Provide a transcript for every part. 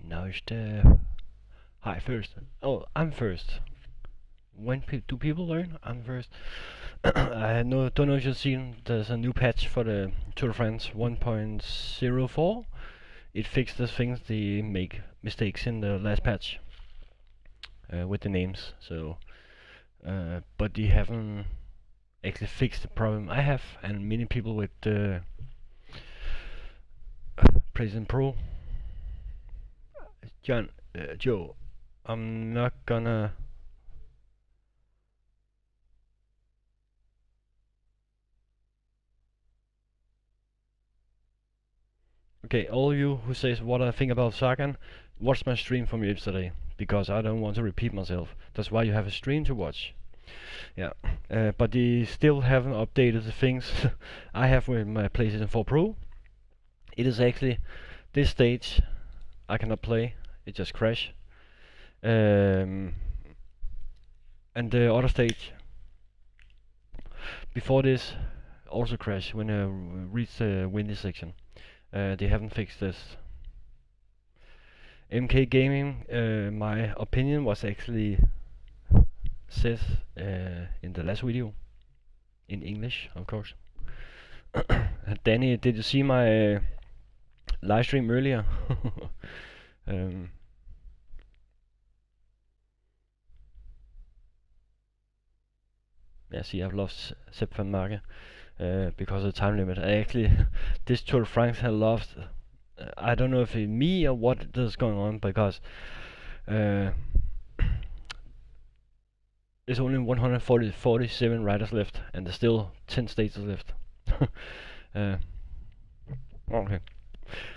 Now it's the... Hi, first. Oh, I'm first. When do people learn? I'm first. Don't know if you've seen, there's a new patch for the Tour de France 1.04. It fixed the things they make mistakes in the last patch with the names. So, but they haven't actually fixed the problem I have and many people with Present Pro. Joe, I'm not gonna. Okay, all of you who says what I think about Sagan, watch my stream from yesterday because I don't want to repeat myself. That's why you have a stream to watch. Yeah, but they still haven't updated the things I have with my PlayStation 4 Pro. It is actually this stage I cannot play. It just crashed. And the other stage before this also crashed when I reached the windy section. They haven't fixed this. MK Gaming, my opinion was actually said in the last video in English, of course. Danny, did you see my live stream earlier? Yeah, see, I've lost Sepp van Marke because of the time limit. I actually, this Tour de France has lost. I don't know if it's me or what is going on because there's only 147 riders left and there's still 10 stages left. Okay.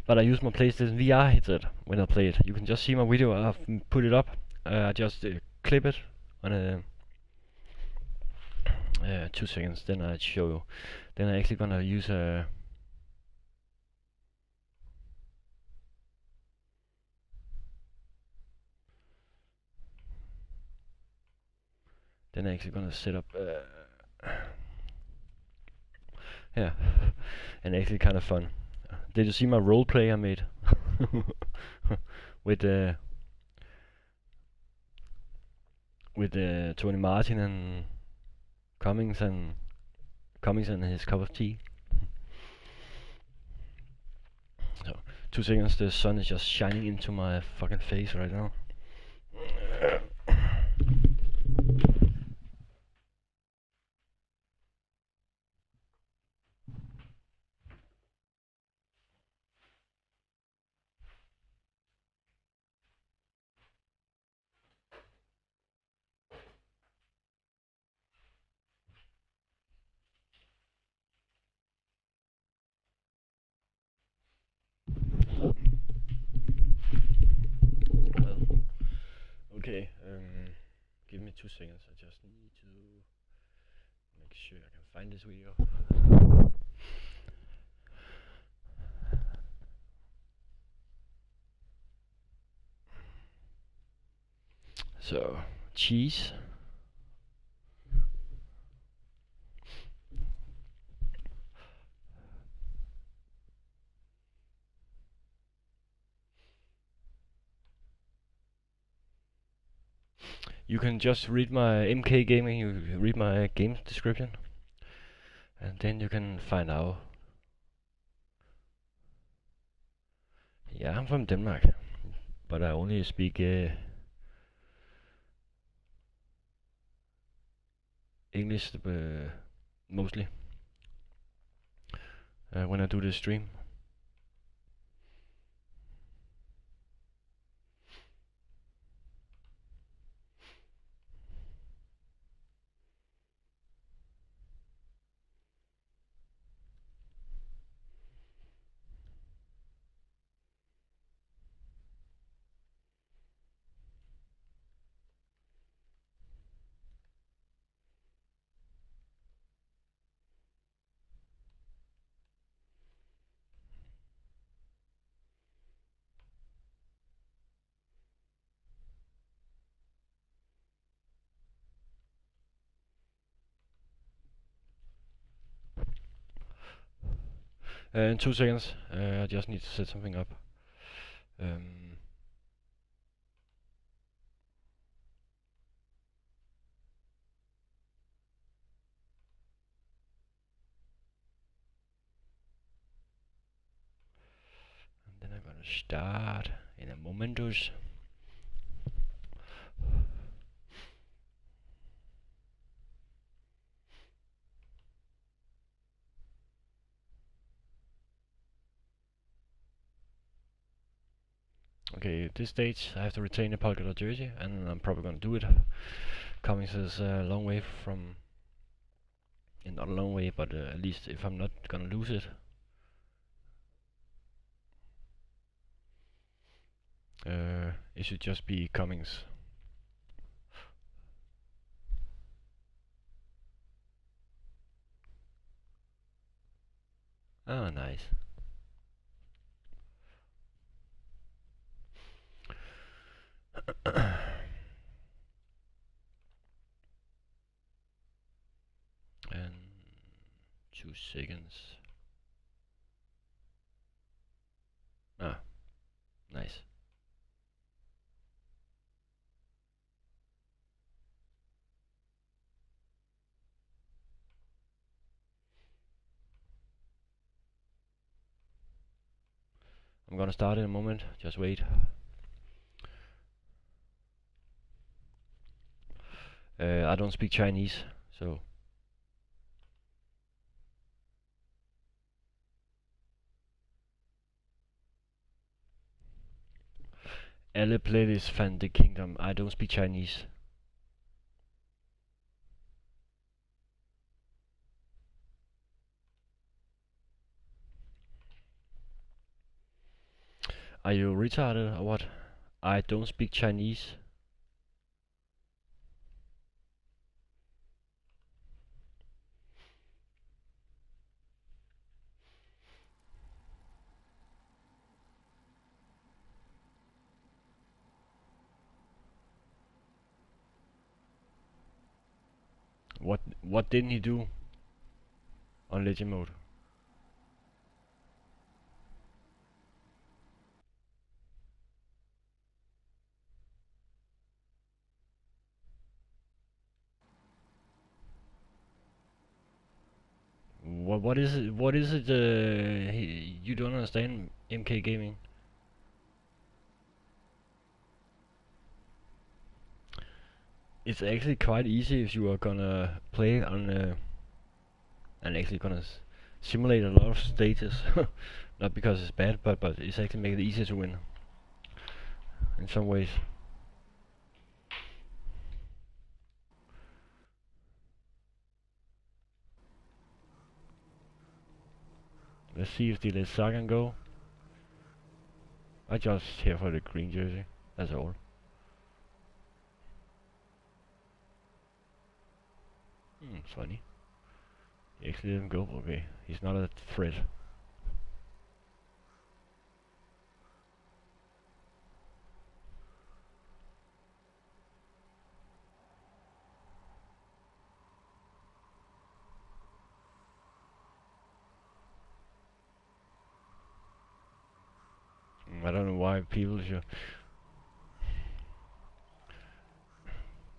But I use my PlayStation VR headset when I play it. You can just see my video. I've put it up. I just clip it on a 2 seconds. Then I show you. Then I actually gonna use a. Then I actually gonna set up. Yeah, and actually kind of fun. Did you see my role play I made with Tony Martin and Cummings and his cup of tea? So 2 seconds. The sun is just shining into my fucking face right now. Well, okay. Give me 2 seconds. I just need to make sure I can find this video. So, cheese. You can just read my MK Gaming, you read my game description, and then you can find out. Yeah, I'm from Denmark, but I only speak English mostly when I do this stream. In 2 seconds. I just need to set something up. And then I'm gonna start in a momentos. Okay, at this stage I have to retain a polka dot jersey, and I'm probably gonna do it. Cummings is a long way from, not a long way, but at least if I'm not gonna lose it, it should just be Cummings. Ah, nice. And 2 seconds. Ah, nice. I'm gonna start in a moment, just wait. I don't speak Chinese, so alle playlists fan the kingdom. I don't speak Chinese. Are you retarded or what? I don't speak Chinese. What didn't he do on legend mode? What is it? What is it? You don't understand, MK Gaming? It's actually quite easy if you are gonna play on and actually gonna simulate a lot of stages. Not because it's bad, but it's actually make it easier to win in some ways. Let's see if they let Sagan go. I just here for the green jersey. That's all. Funny. He actually didn't go. Okay, he's not a threat. I don't know why people should.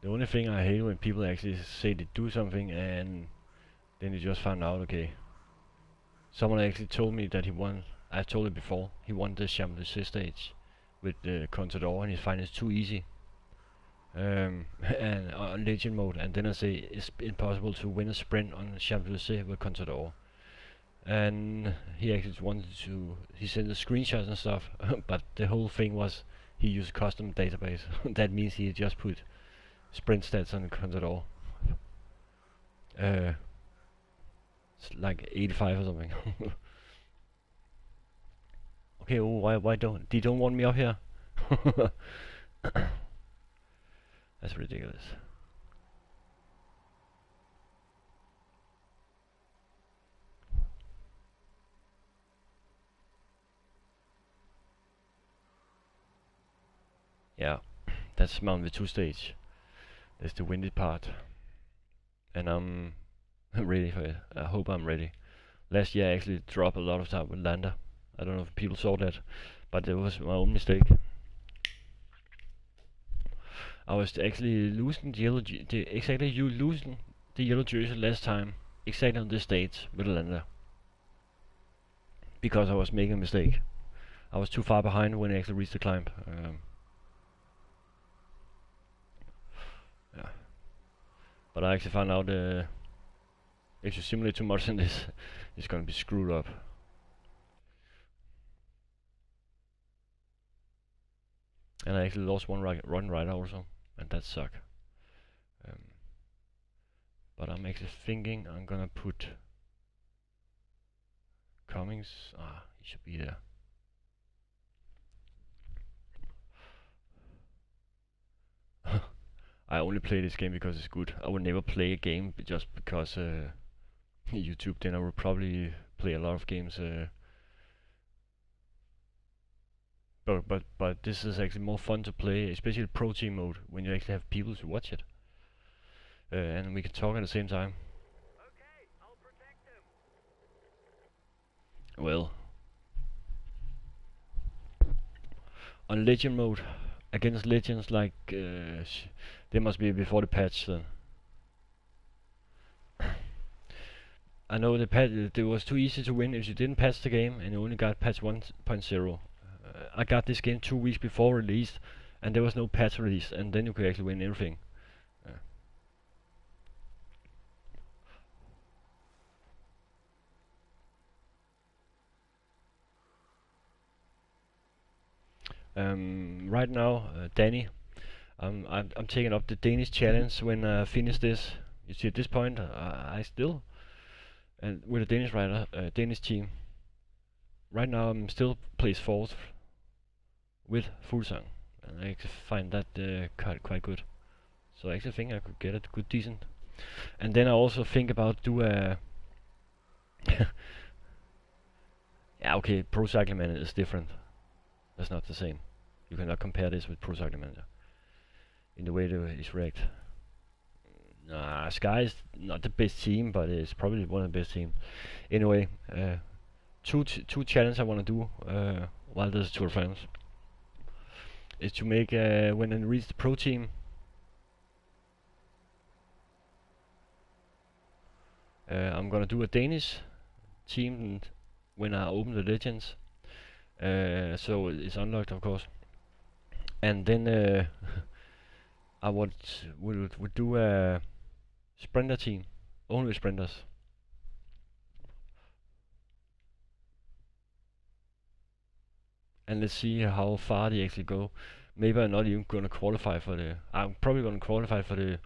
The only thing I hate when people actually say they do something and then you just found out. Okay, someone actually told me that he won. I told it before. He won the Champions League stage with the Contador, and he finds it's too easy. And on legend mode, and then I say it's impossible to win a sprint on Champions League with Contador. And he actually wanted to. He sent the screenshots and stuff, but the whole thing was he used custom database. That means he just put sprint stats on the Contador. It's like 85 or something. Okay, well, why don't they don't want me up here? That's ridiculous. Yeah, that's Mount V2 stage. That's the windy part. And I'm ready for it. I hope I'm ready. Last year I actually dropped a lot of time with Lander. I don't know if people saw that, but it was my own mistake. I was actually losing the yellow, exactly you losing the yellow jersey last time, exactly on this stage with Lander, because I was making a mistake. I was too far behind when I actually reached the climb. Yeah. But I actually found out if you simulate too much in this, it's gonna be screwed up. And I actually lost one run rider also, and that sucked. But I'm actually thinking I'm gonna put Cummings. He should be there. I only play this game because it's good. I would never play a game just because YouTube. Then I would probably play a lot of games. But this is actually more fun to play, especially the pro team mode, when you actually have people to watch it, and we can talk at the same time. Okay, I'll protect him. Well, on legend mode against legends like they must be before the patch then. I know the patch it was too easy to win if you didn't patch the game and you only got patch 1.0. I got this game 2 weeks before release, and there was no patch release, and then you could actually win everything. Right now, Danny, I'm taking up the Danish challenge when I finish this. You see, at this point, I still, and with a Danish rider, Danish team. Right now, I'm still placed fourth with Fuglsang, and I actually find that quite good. So I actually think I could get it good, decent. And then I also think about do a. Yeah, okay, Pro Cycling Manager is different. That's not the same. You cannot compare this with Pro Cycling Manager in the way that it's rigged. Nah, Sky is not the best team, but it's probably one of the best teams. Anyway, two challenges I want to do while there's Tour de France is to make when I reach the pro team. I'm gonna do a Danish team when I open the legends, so it's unlocked of course. And then I would do a sprinter team, only sprinters. And let's see how far they actually go. Maybe I'm not even gonna qualify for the. I'm probably gonna qualify for the.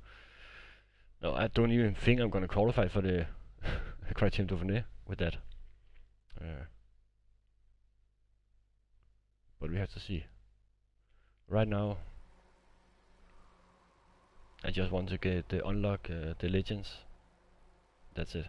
No, I don't even think I'm gonna qualify for the Criterium Dauphiné with that. But we have to see. Right now, I just want to get the unlock the legends. That's it.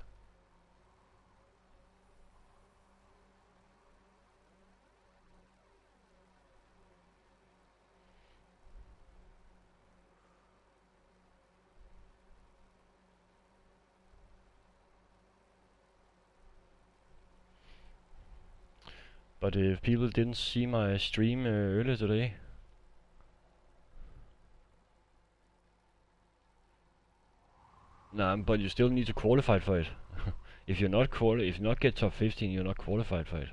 But if people didn't see my stream earlier today, nah, but you still need to qualify for it. If you're not if you not get top 15, you're not qualified for it.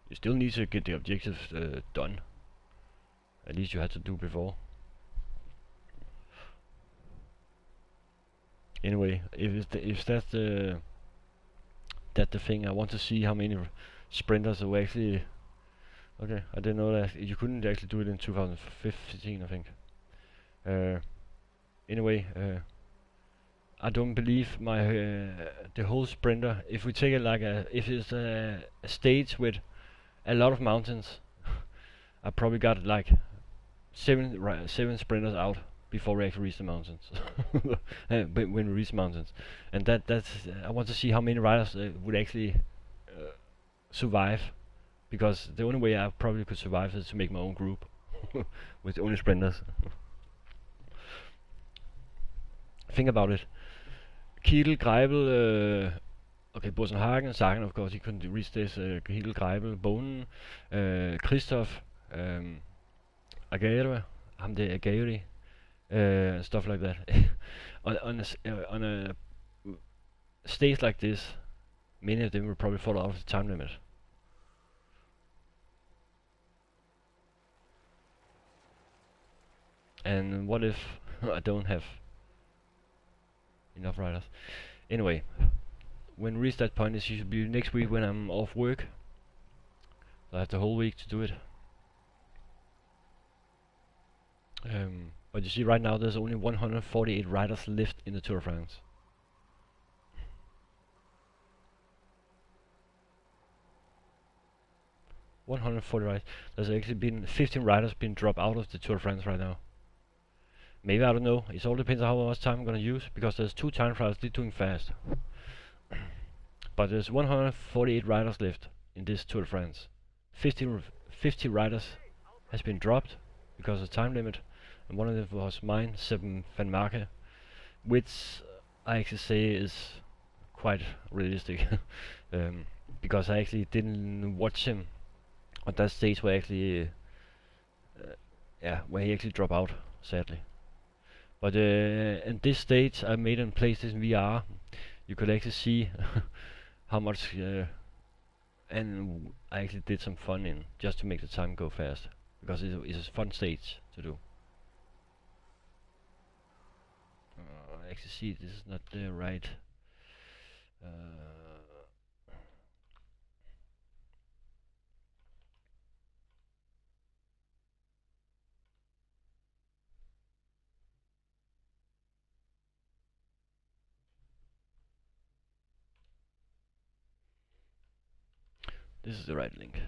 You still need to get the objectives done. At least you had to do before. Anyway, if that's the thing, I want to see how many sprinters are actually. Okay, I didn't know that you couldn't actually do it in 2015, I think. Anyway, I don't believe my the whole sprinter. If we take it like if it's a stage with a lot of mountains, I probably got like seven sprinters out before we actually reach the mountains. When we reach the mountains, and that's I want to see how many riders would actually survive, because the only way I probably could survive is to make my own group with only sprinters. think about it. Kittel, Greibel, okay, Bosenhagen, Sagan, of course, he couldn't reach this. Kittel, Greibel, Bonen, Christoph, Aguirre, Aguirre, stuff like that. On a stage like this, many of them will probably fall out of the time limit. And what if I don't have enough riders? Anyway, when we reach that point, it should be next week when I'm off work. So I have the whole week to do it. But you see, right now there's only 148 riders left in the Tour of France. riders. There's actually been 15 riders been dropped out of the Tour of France right now. Maybe, I don't know. It all depends on how much time I'm gonna use, because there's 2 time trials doing fast. But there's 148 riders left in this Tour de France. 50 riders has been dropped because of time limit, and one of them was mine, Seppen van Marke, which I actually say is quite realistic. Because I actually didn't watch him at that stage where where he actually dropped out, sadly. But in this stage I made on PlayStation VR, you could actually see how much, and I actually did some fun in just to make the time go fast, because it's a fun stage to do. I actually see this is not the right. This is the right link.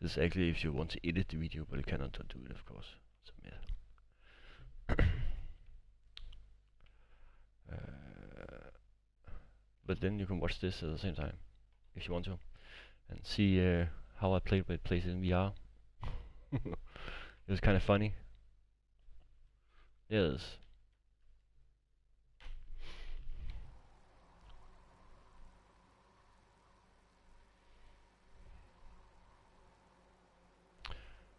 This is actually if you want to edit the video, but you cannot do it, of course. Submit. But then you can watch this at the same time, if you want to, and see how I played with PlayStation VR. It was kind of funny. Yes.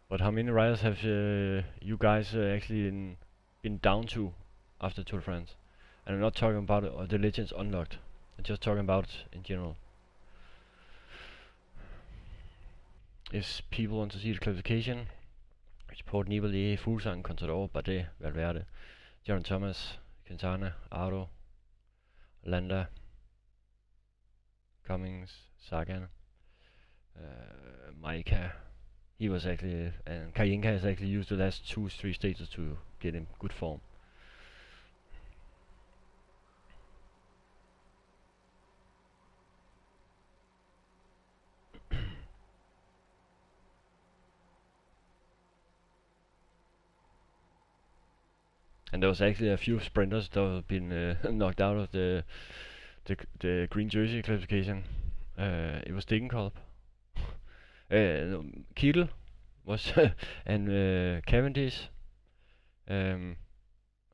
But how many riders have you guys actually been down to after Tour de France? And I'm not talking about the Legends Unlocked. I'm just talking about in general. If people want to see the classification, support Nibali, Fuglsang, Contador, Bardet, Valverde, Geraint Thomas, Quintana, Ardo, Landa, Cummings, Sagan, Maika. He was actually, and Kajenka has actually used the last 2-3 stages to get in good form. And there was actually a few sprinters that have been knocked out of the green jersey classification. It was Degenkolb. Kittel was and Cavendish. I don't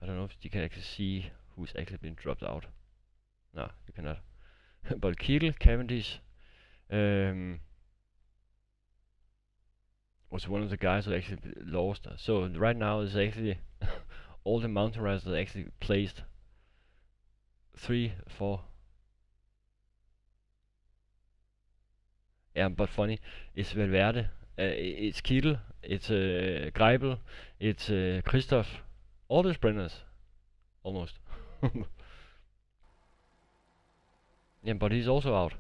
know if you can actually see who's actually been dropped out. No, you cannot. But Kittel, Cavendish, was one of the guys that actually lost. So right now is actually all the mountain riders are actually placed 3, 4. Yeah, but funny. It's Valverde, it's Kittel, it's Greibel, it's Christoph. All the sprinters, almost. Yeah, but he's also out.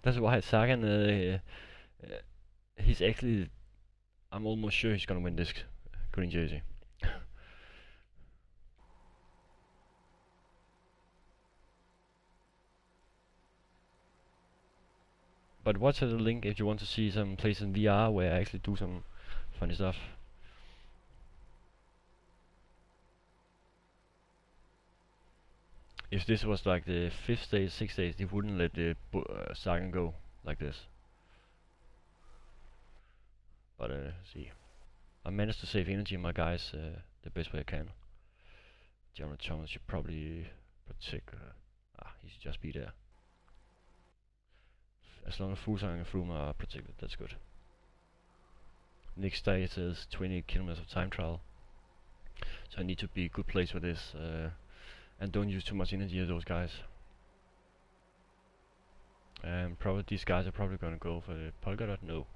That's why Sagan, he's actually, I'm almost sure he's gonna win this green jersey. But watch the link if you want to see some places in VR where I actually do some funny stuff. If this was like the 5th stage, 6th stage, they wouldn't let the Sagan go like this. But see, I managed to save energy, my guys. the best way I can. General Thomas should probably protect. He should just be there. As long as Fuglsang and Froome are protected, that's good. Next day it says 20 kilometers of time trial. So I need to be a good place for this, and don't use too much energy of those guys. And probably these guys are probably gonna go for the polka dot. No,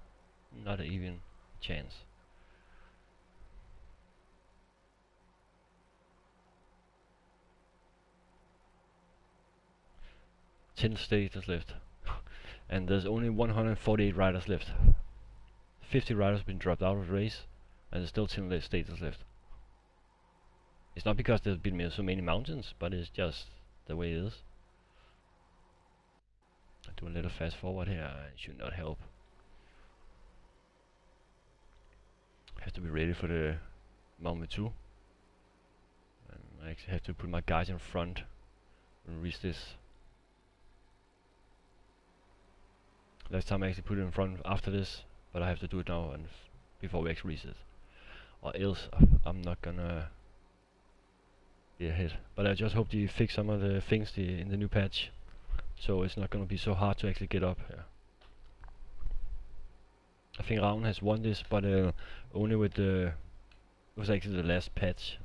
not even a chance. 10 stages left, and there's only 148 riders left. 50 riders have been dropped out of the race, and there's still 10 stages left. It's not because there's been so many mountains, but it's just the way it is. I do a little fast forward here. It should not help. Have to be ready for the Mount 2. I actually have to put my guys in front and reach this. Last time I actually put it in front after this, but I have to do it now and before we actually reach it, or else I'm not gonna be ahead. But I just hope they fix some of the things in the new patch, so it's not gonna be so hard to actually get up here. I think Ravn has won this, but only with it was actually the last patch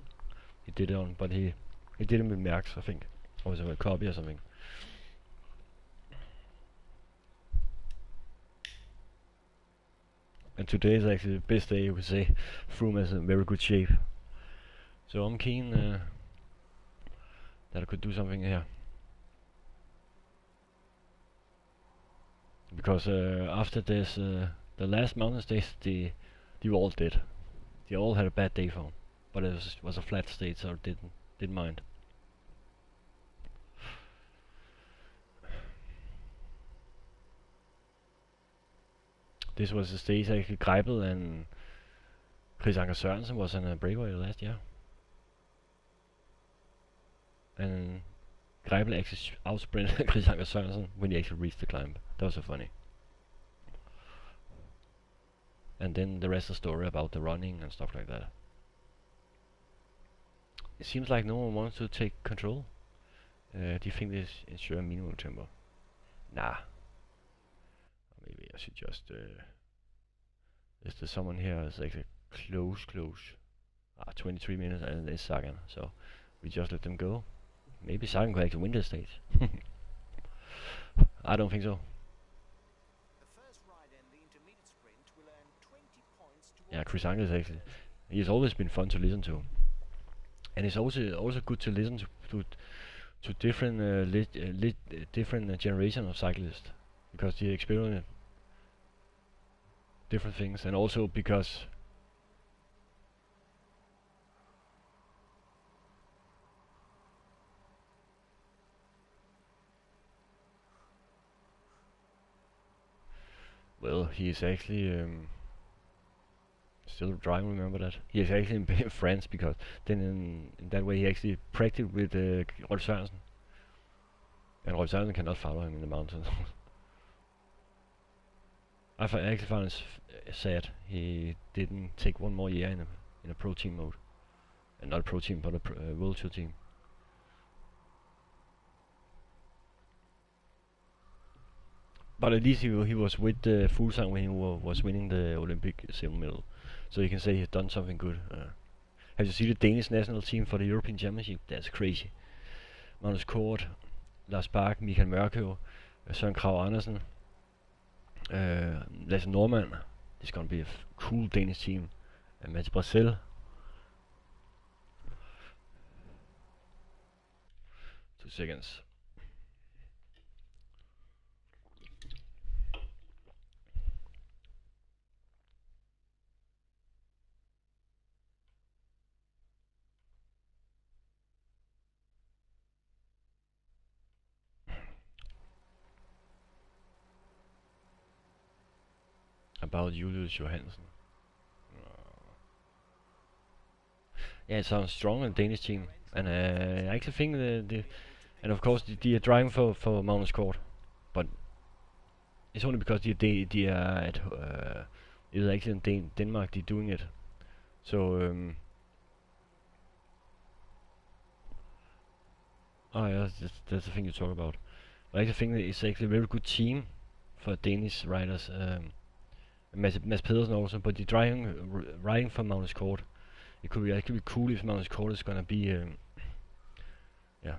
he did it on, but he did it with Merckx, I think, or was it a copy or something. And today is actually the best day, you could say. Froome is in very good shape, so I'm keen that I could do something here. Because after this, the last mountain stage, they were all dead. They all had a bad day for him, but it was a flat stage, so I didn't mind. This was the stage actually Greipel and Chris Anker Sørensen was in a breakaway last year. And Greipel actually outsprinted Chris Anker Sørensen when he actually reached the climb. That was so funny. And then the rest of the story about the running and stuff like that. It seems like no one wants to take control. Do you think this ensure minimum tempo? Nah. Maybe I should just is there someone here that's actually close 23 minutes and it's Sagan, so we just let them go. Maybe Sagan could actually win this stage. I don't think so. Yeah, Chris Anker is actually, he's always been fun to listen to, and it's also good to listen to different different generation of cyclists, because they experience different things, and also because well, he is actually still driving. Remember that he is actually in France, because then in that way he actually practiced with Rolf Sørensen, and Rolf Sørensen cannot follow him in the mountains. I actually found it sad he didn't take one more year in a pro team mode, and not a pro team but a World Tour team. But at least he was with Fuglsang when he was winning the Olympic silver medal, so you can say he's done something good. Have you seen the Danish national team for the European Championship? That's crazy. Magnus Kort, Lars Bak, Michael Mørkøv, Søren Kragh Andersen, Lasse Norman. It's gonna be a cool Danish team. And Mats Brasel. 2 seconds. About Julius Johansen. Yeah, it sounds strong in the Danish team, and I actually think and of course they are driving for Magnus Kort, but it's only because they are at it's actually in Denmark they're doing it. So Oh yeah, that's the thing you talk about. I actually think that it's actually a very good team for Danish riders. Mads Pedersen also, but the riding for Magnus Kort, it could be actually cool if Magnus Kort is gonna be, yeah,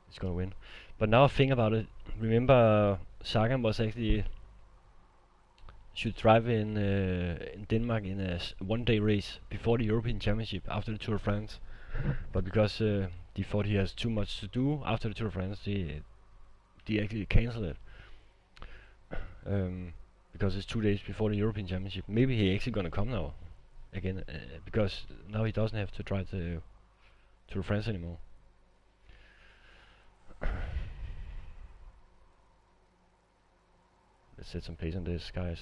it's gonna win. But now I think about it, remember Sagan was actually should drive in Denmark in a one-day race before the European Championship after the Tour of France, but because they thought he has too much to do after the Tour of France, they actually cancelled it. Because it's 2 days before the European Championship. Maybe he actually gonna come now again, because now he doesn't have to drive the Tour of France anymore. Let's set some pace on this, guys.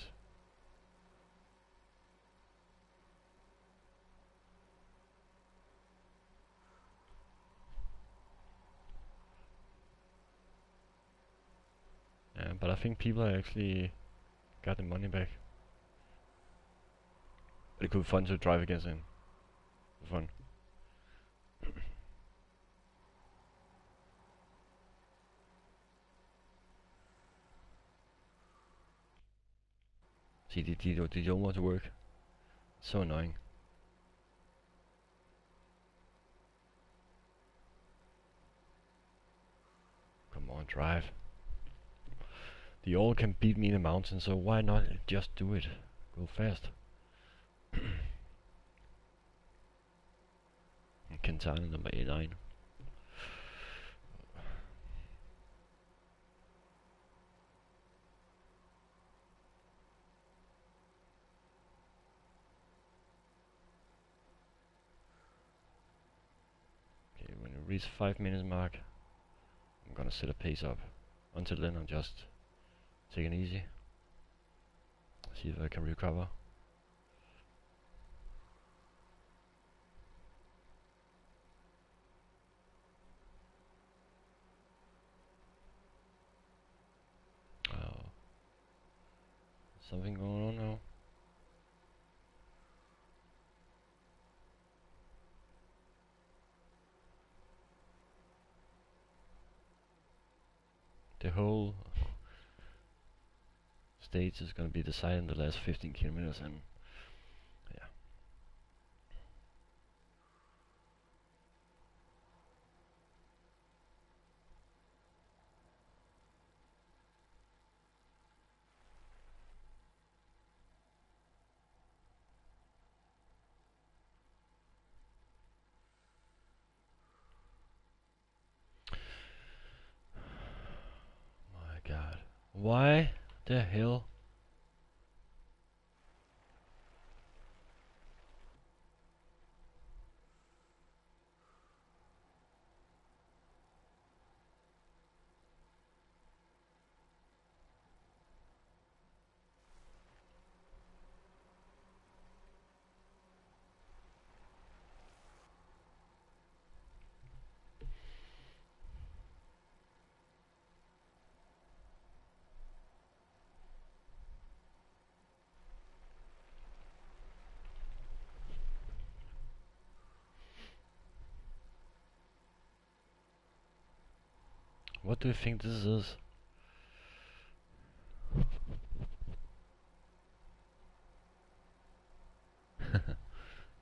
But I think people actually got the money back. But it could be fun to drive against him. Fun. See, they don't want to work. It's so annoying. Come on, drive. They all can beat me in the mountain, so why not just do it? Go fast. Quintana number 89. Okay, when we reach 5 minutes mark, I'm gonna set a pace up. Until then, I'm just taking it easy. See if I can recover. Oh, something going on now. The whole stage is gonna be decided in the last 15 kilometers, and yeah. My God, why the hell? What do you think this is?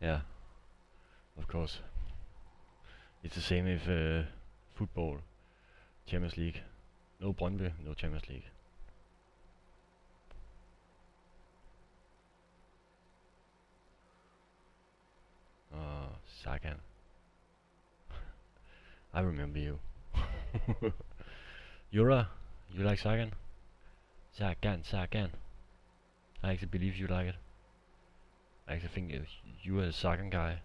Yeah, of course. It's the same if football, Champions League. No Brøndby, no Champions League. Sagan. I remember you. Yura, you like Sagan? Sagan. I actually believe you like it. I actually think you are a Sagan guy.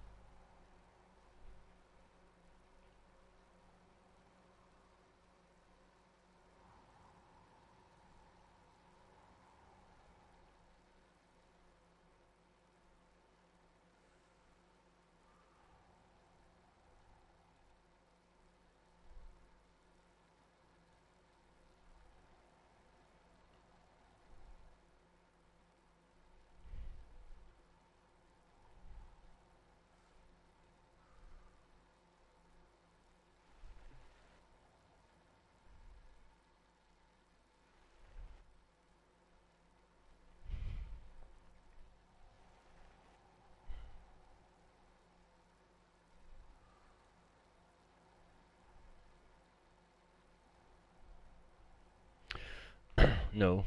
No,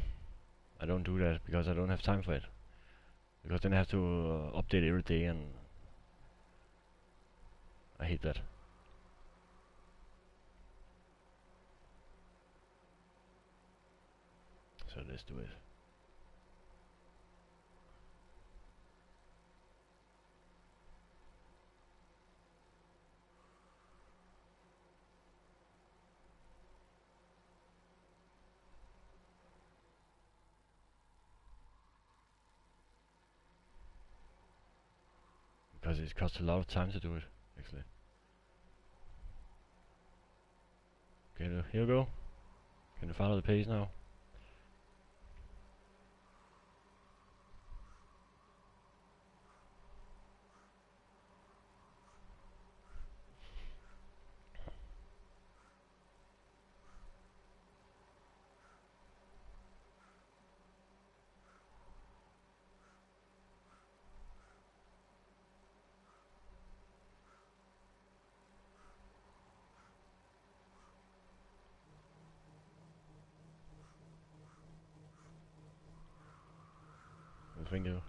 I don't do that because I don't have time for it. Because then I have to update every day, and I hate that. So let's do it. Because it costs a lot of time to do it, actually. Okay, here we go. Can you follow the page now? Thank you.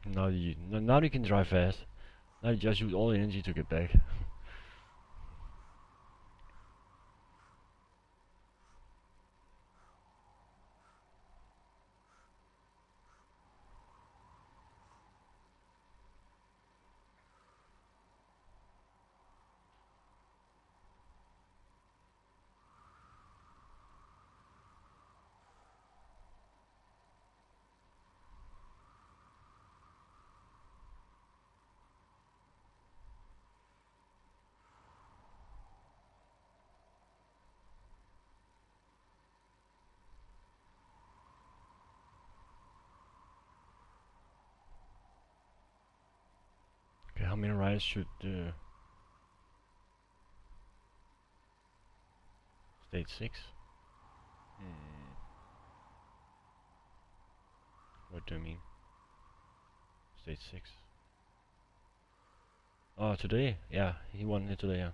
Now you can drive fast. Now you just use all the energy to get back. Okay, how many rides should stage 6? What do you mean? Stage 6? Oh, today? Yeah, he won it today, yeah.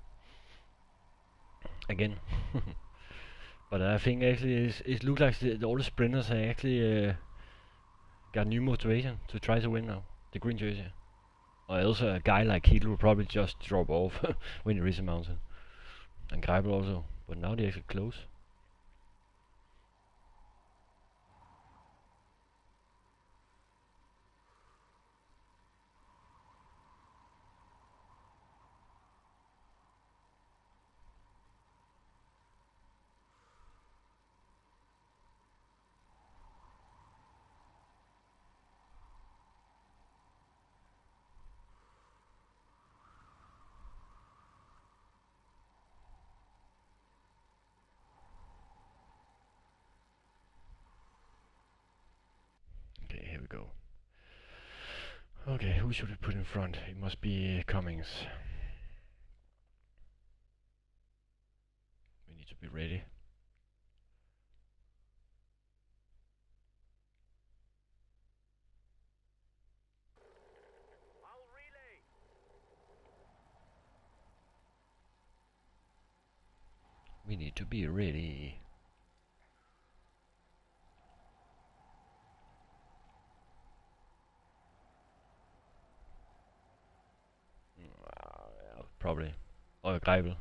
Again. But I think actually it looks like all the sprinters have actually got new motivation to try to win now. The green jersey. Or else a guy like Hitler will probably just drop off when he reaches the mountain. And Greipel also. But now they're actually close. Okay, here we go. Okay, who should we put in front? It must be Cummings. We need to be ready. I'll relay. We need to be ready. Yeah, probably. Or Greipel.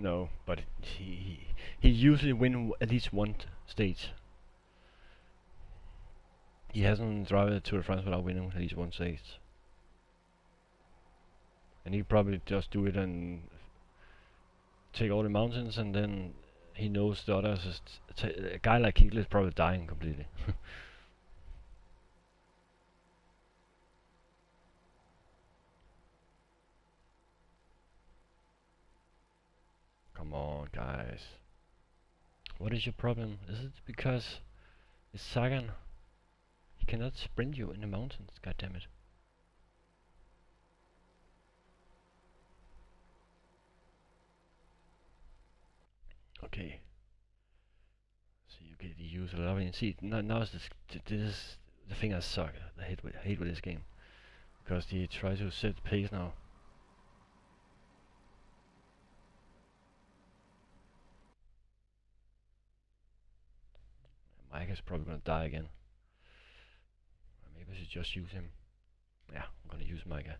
No, but he usually win at least one stage. He hasn't driven the Tour de France without winning at least one stage. And he probably just do it and take all the mountains, and then he knows the others is a guy like Kegel is probably dying completely. Come on, guys. What is your problem? Is it because it's Sagan? He cannot sprint you in the mountains, god damn it. Okay. So you get to use a lot of it. See, now is this is the thing I suck. I hate with this game. Because they try to set the pace now. Mike is probably gonna die again. Maybe I should just use him. Yeah, I'm gonna use Micah.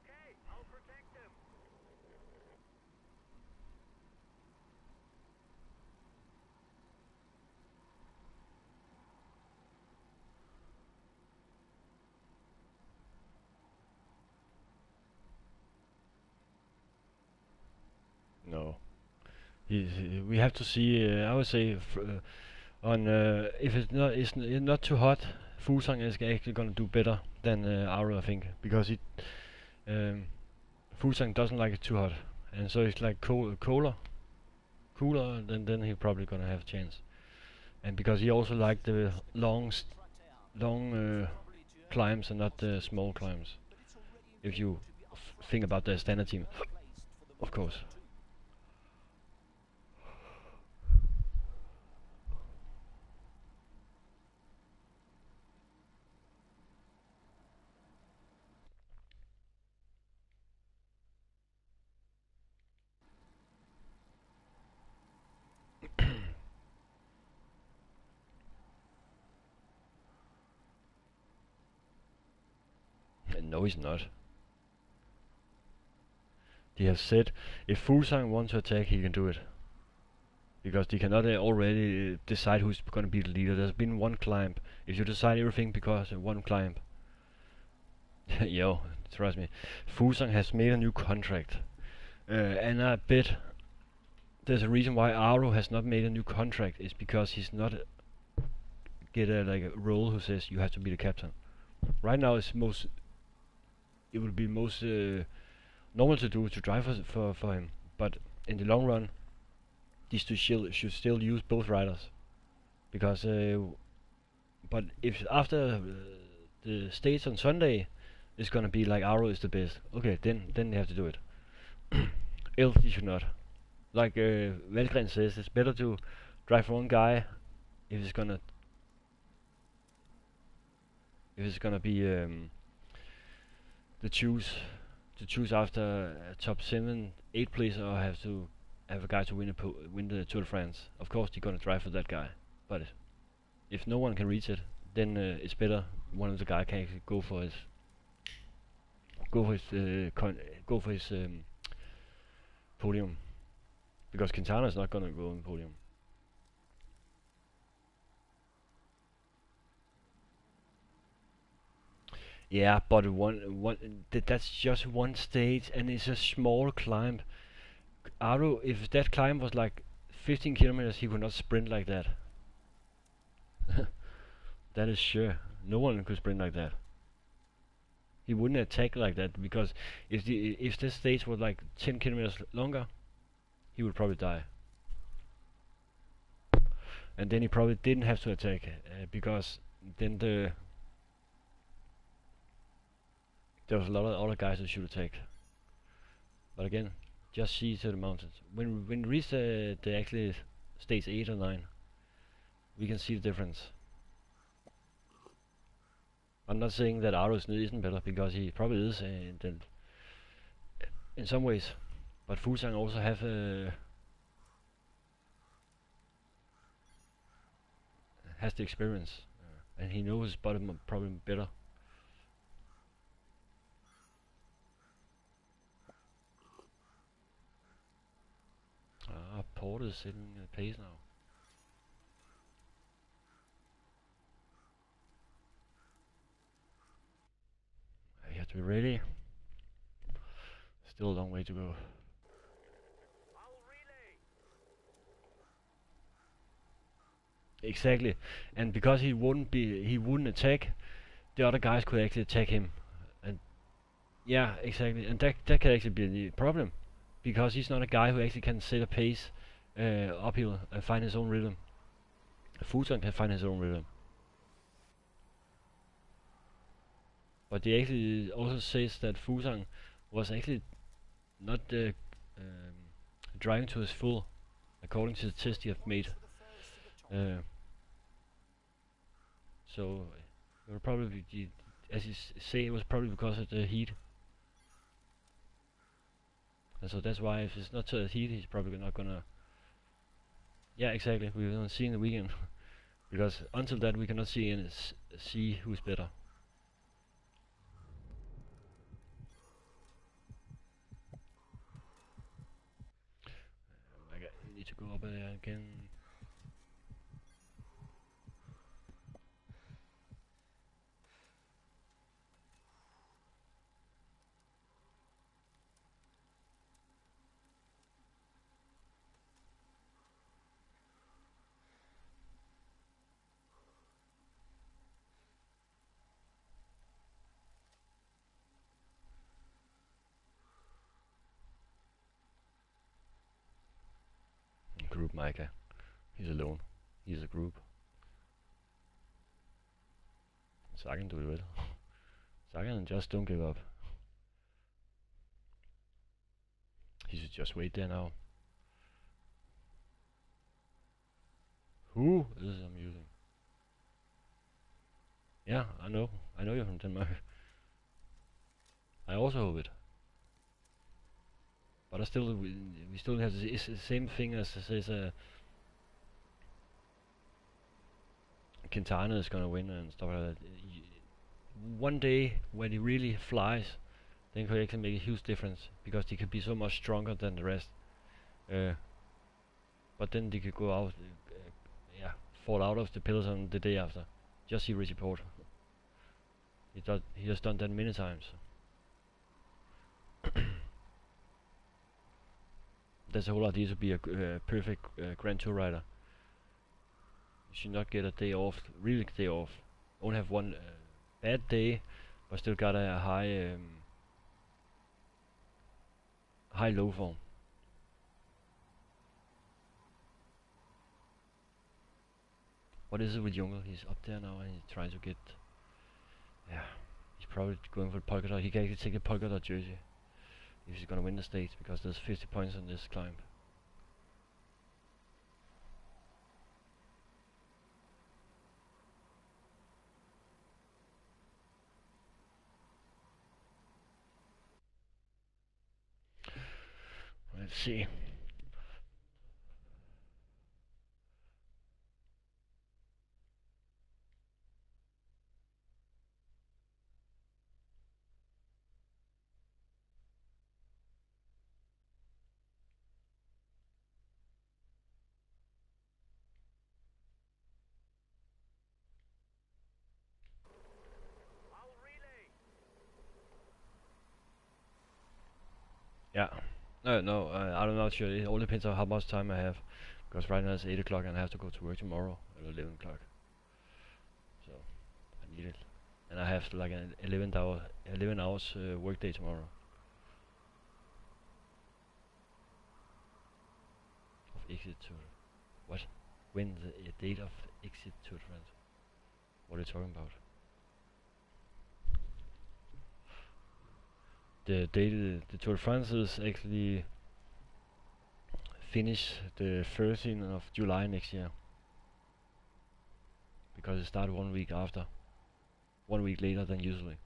Okay, I'll protect him. No. We have to see. I would say on if it's not too hot, Fusang is actually gonna do better than Auro, I think, because um, Fusang doesn't like it too hot, and so it's like cooler, then he's probably gonna have a chance. And because he also like the long climbs and not the small climbs. If you think about the standard team, of course. And no, he's not. They have said if Fusang wants to attack, he can do it. Because they cannot already decide who's going to be the leader. There's been one climb. If you decide everything because of one climb, yo, trust me, Fusang has made a new contract, and I bet there's a reason why Aro has not made a new contract. Is because he's not get a like a role who says you have to be the captain. Right now, it would be most normal to do to drive for him, but in the long run, these two should still use both riders because. But if after the states on Sunday is gonna be like Aro is the best, okay, then they have to do it. Else they should not. Like Valgren says, it's better to drive for one guy if it's gonna be the choose after top 7, 8 place, or have to have a guy to win the Tour de France. Of course, they're gonna drive for that guy, but if no one can reach it, then it's better one of the guy can actually go for his podium, because Quintana is not gonna go on podium. Yeah, but that's just one stage, and it's a small climb. Aro, if that climb was like 15 kilometers, he would not sprint like that. That is sure. No one could sprint like that. He wouldn't attack like that, because if this stage was like 10 kilometers longer, he would probably die. And then he probably didn't have to attack, because then there was a lot of other guys that should attack. But again, just see to the mountains. When we reach the actually stage 8 or 9, We can see the difference. I'm not saying that Arrows isn't better, because he probably is in some ways. But Fusang also has the experience, and he knows his bottom problem better. Port is setting the pace now. You have to be ready. Still a long way to go. I'll relay. Exactly, and because he wouldn't attack, the other guys could actually attack him, and yeah, exactly, and that can actually be the problem, because he's not a guy who actually can set a pace uphill and find his own rhythm. Futon can find his own rhythm, but he actually also says that Fusang was actually not driving to his full, according to the test he have made. So it would probably be, as you say, it was probably because of the heat. And so that's why if it's not to the heat, he's probably not gonna. Yeah, exactly. We will see in the weekend, because until that we cannot see who's better. I need to go up there again. Group Micah. He's alone. He's a group. Sagan do it well. Sagan just don't give up. He should just wait there now. Who is I'm using? Yeah, I know. I know you're from Denmark. I also hope it. But I still, we still have the same thing as says Quintana is gonna win and stuff like that. One day when he really flies, then he can make a huge difference, because he could be so much stronger than the rest. But then they could go out, fall out of the pillars on the day after. Just see Richie Port. He has done that many times. That's the whole idea, to be a perfect Grand Tour rider. You should not get a day off, really day off. Only have one bad day, but still got a high low form. What is it with Jungle? He's up there now and he's trying to get. Yeah, he's probably going for the polka dot. He can actually take a polka dot jersey if he's gonna win the stage, because there's 50 points on this climb. Let's see. I'll relay. Yeah. No, I'm not sure. It all depends on how much time I have. Because right now it's 8 o'clock and I have to go to work tomorrow at 11 o'clock. So, I need it. And I have like an 11 hours work day tomorrow. Of exit to. What? When the date of exit to France? What are you talking about? The date, the Tour de France is actually finish the 13th of July next year. because it started 1 week after, 1 week later than usually,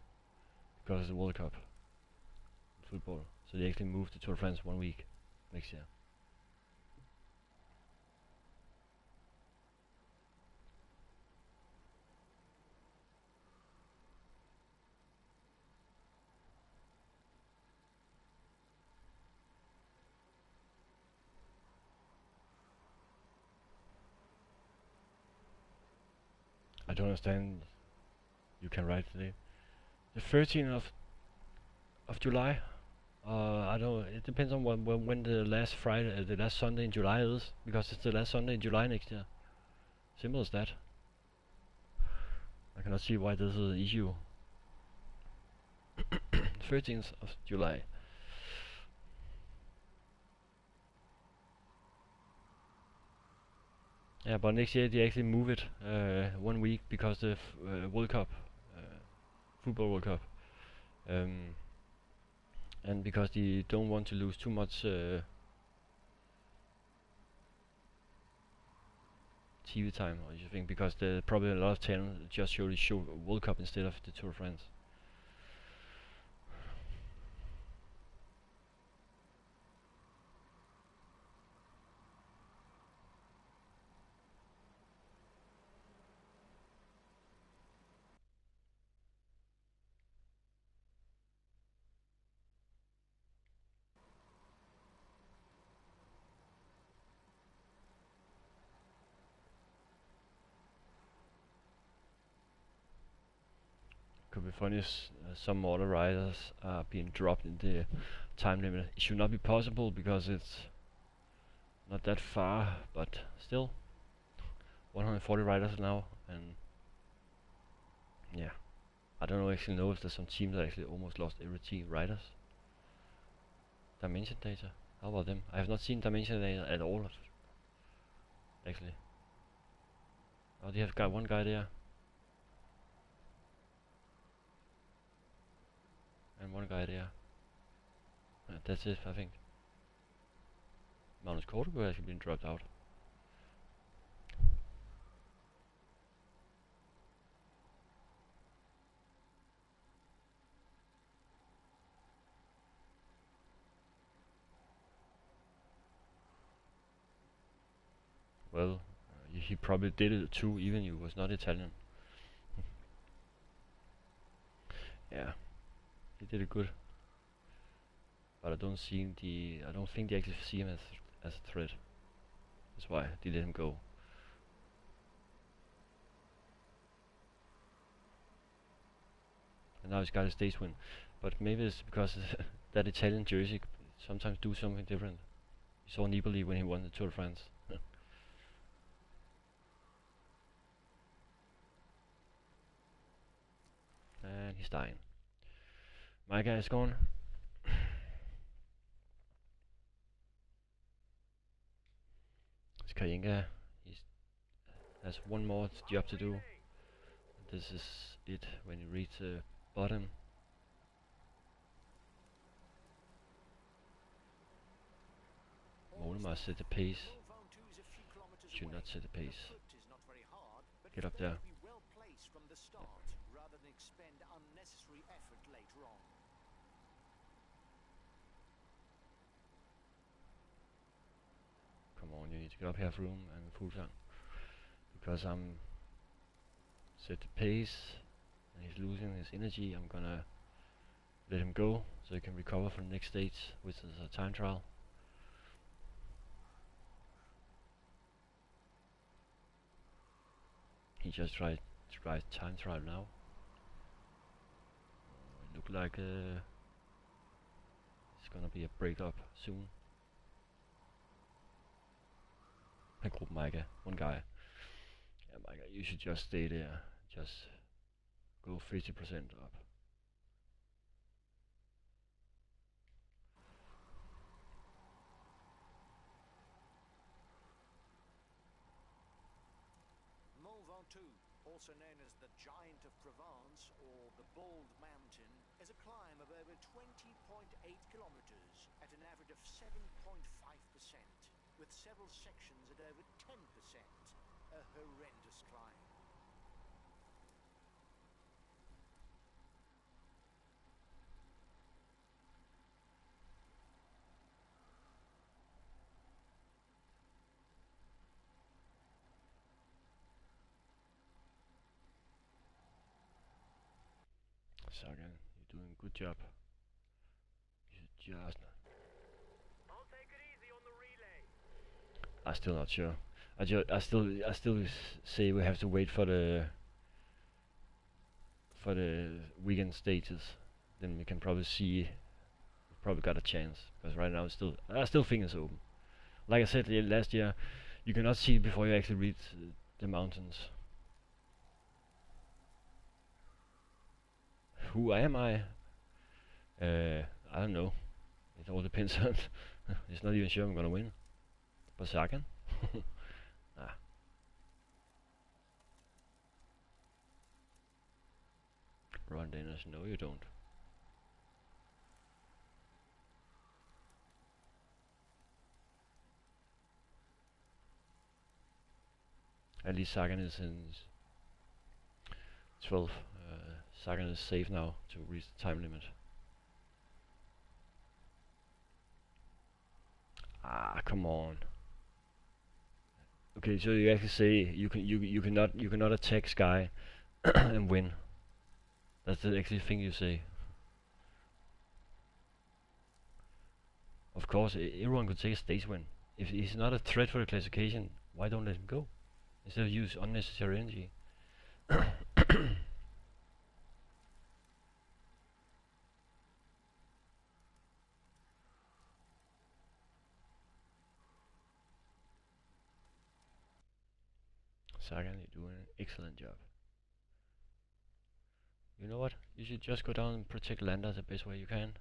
because of the World Cup football. So they actually moved the Tour de France 1 week next year. I don't understand. You can write today. The 13th of July. I don't. It depends on when the last Friday, the last Sunday in July is, because it's the last Sunday in July next year. Simple as that. I cannot see why this is an issue. 13th of July. Yeah, but next year they actually move it 1 week because the World Cup, football World Cup, and because they don't want to lose too much TV time or you think, because there probably a lot of channels just show World Cup instead of the Tour de France. Could be funny. Some other riders are being dropped in the time limit. It should not be possible because it's not that far, but still 140 riders now, and yeah, I don't actually know if there's some teams that actually almost lost every team riders. Dimension data, how about them? I have not seen dimension data at all, actually. Oh, they have got one guy there, and one guy there. That's it, I think. Magnus Kortego has actually been dropped out. Well, he probably did it too, even if he was not Italian. Yeah, he did it good, but I don't think they actually see him as a threat. That's why they let him go. And now he's got a stage win, but maybe it's because that Italian jersey sometimes do something different. You saw Nibali when he won the Tour de France. And he's dying. My guy is gone. It's Kayenga. He has one more job to do. This is it when you reach the bottom. Mollema set the pace. Should not set the pace. Get up there. Come on, you need to get up here, room and full time. Because I'm set the pace and he's losing his energy. I'm gonna let him go so he can recover for the next stage, which is a time trial. He just tried to write time trial now. It look like it's gonna be a breakup soon. I group Micah, one guy. Yeah, Micah, you should just stay there. Just go 50% up. Also known as the Giant of Provence or the Bald Mountain, is a climb of over 20.8 kilometers at an average of 7.5%, with several sections at over 10%. A horrendous climb. Sagan, you're doing a good job. You should just... I'll take it easy on the relay. I'm still not sure. I still say we have to wait for the weekend stages. Then we can probably see. We probably got a chance. Because right now I still think it's open. Like I said last year, you cannot see before you actually reach the mountains. Who am I? I don't know. It all depends on. It's not even sure I'm gonna win. But Sagan? Nah. Run Danish, no you don't. At least Sagan is in 12. Sagan is safe now to reach the time limit. Ah, come on. Okay, so you actually say you cannot attack Sky and win. That's the actually thing you say. Of course, everyone could take a stage win. If he's not a threat for the classification, why don't let him go? Instead of use unnecessary energy. Sagan, you're doing an excellent job. You know what? You should just go down and protect Lander the best way you can.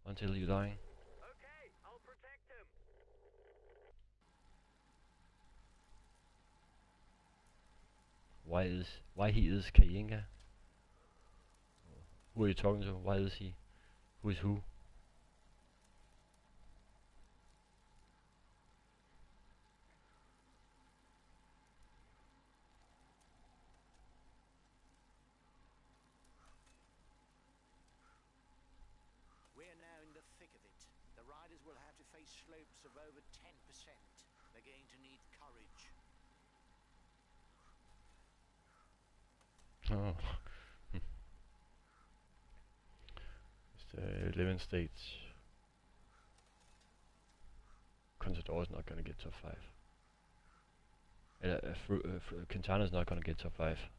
Until you die. Okay, I'll protect him. Why he is Kayenga? Who are you talking to? Why is he? Who is who? We're now in the thick of it. The riders will have to face slopes of over 10%. They're going to need courage. Oh. It's the 11 states. Contador is not gonna get top 5. Quintana is not gonna get top 5.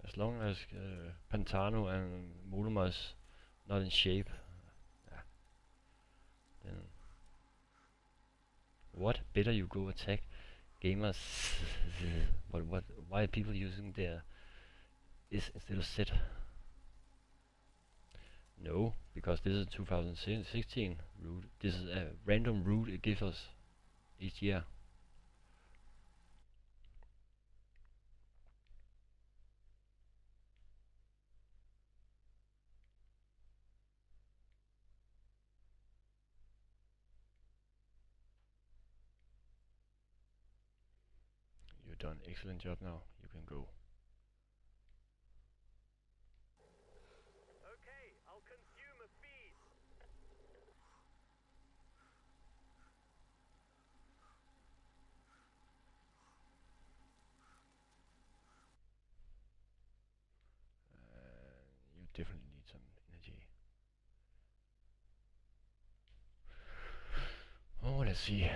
As long as Pantano and Muluma's not in shape, yeah, then what? Better you go attack gamers. What? Why are people using their is instead of set? No, because this is 2016 route. This is a random route it gives us each year. You've done an excellent job now. You can go. Okay, I'll consume a feed. You definitely need some energy. Oh, let's see. Okay,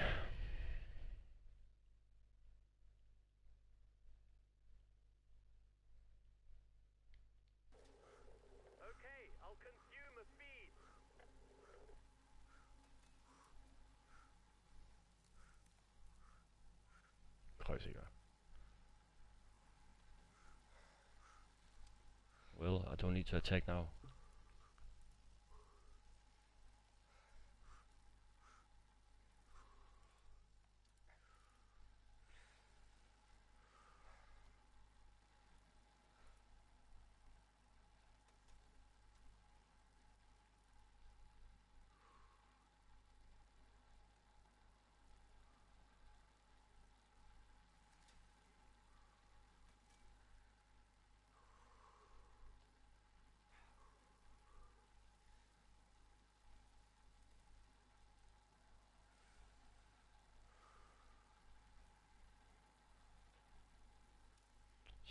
I'll consume a feed. Kreuziger. Well, I don't need to attack now.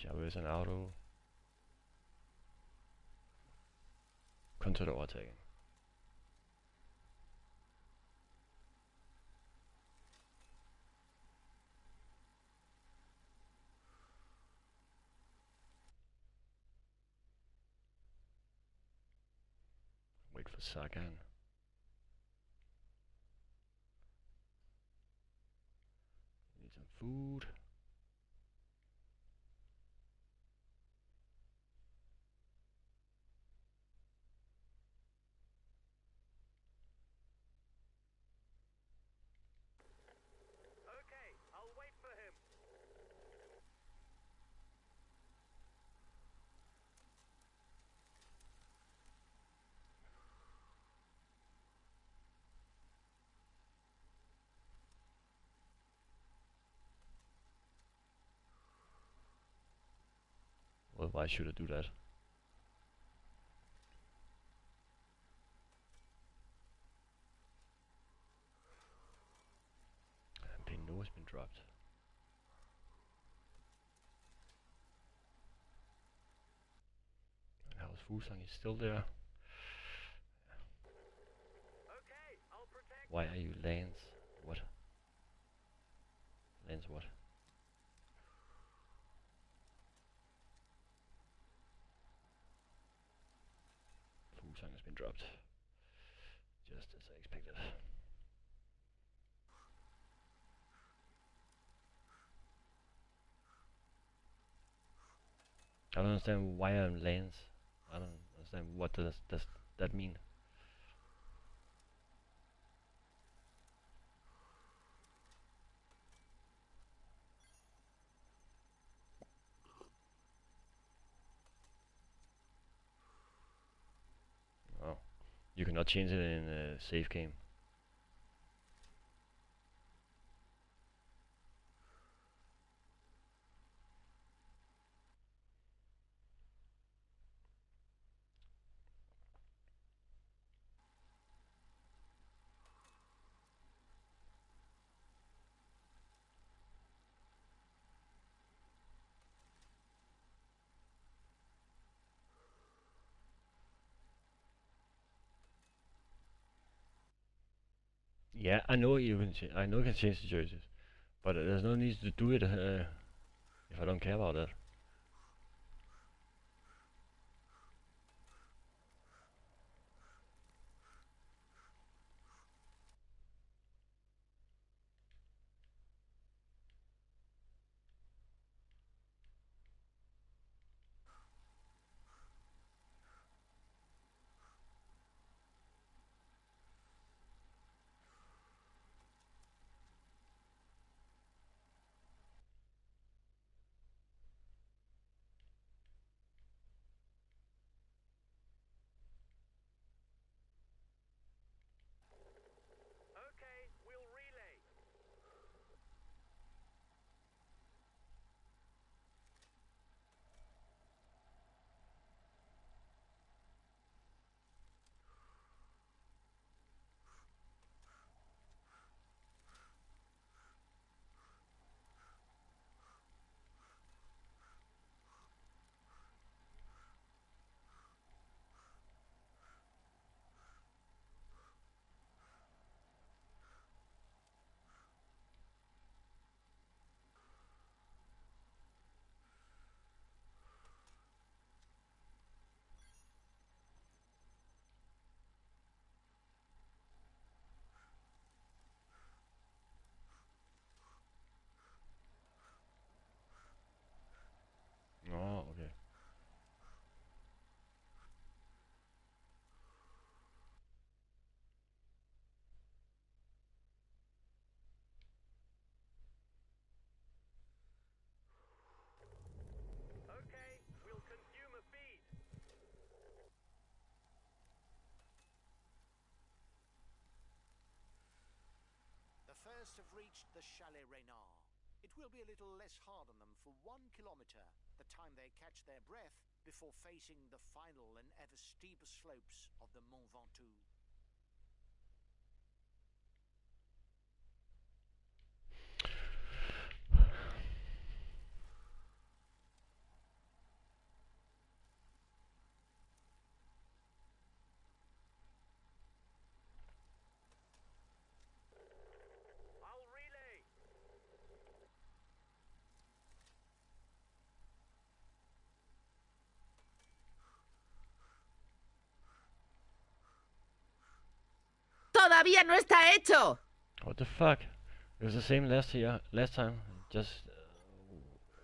Java is an auto. Consider overtaking. Wait for Sagan. Need some food. Okay, I'll wait for him. Well, why should I do that? And Pinot has been dropped. And how's Fusang? He's still there. Okay, I'll protect Why him. are you Lance? What? Lance what? Fusang has been dropped. Just as I expected. I don't understand why I'm Lance. I don't understand what does that mean. Oh, you cannot change it in a save game. Yeah, I know you can. I know you can change the jerseys, but there's no need to do it if I don't care about that. Okay, we'll relay. Oh, okay. Okay, we'll consume a feed. The first have reached the Chalet Reynard. It will be a little less hard on them for 1 kilometre, the time they catch their breath before facing the final and ever steeper slopes of the Mont Ventoux. todavía no está hecho. What the fuck? It was the same last time. Just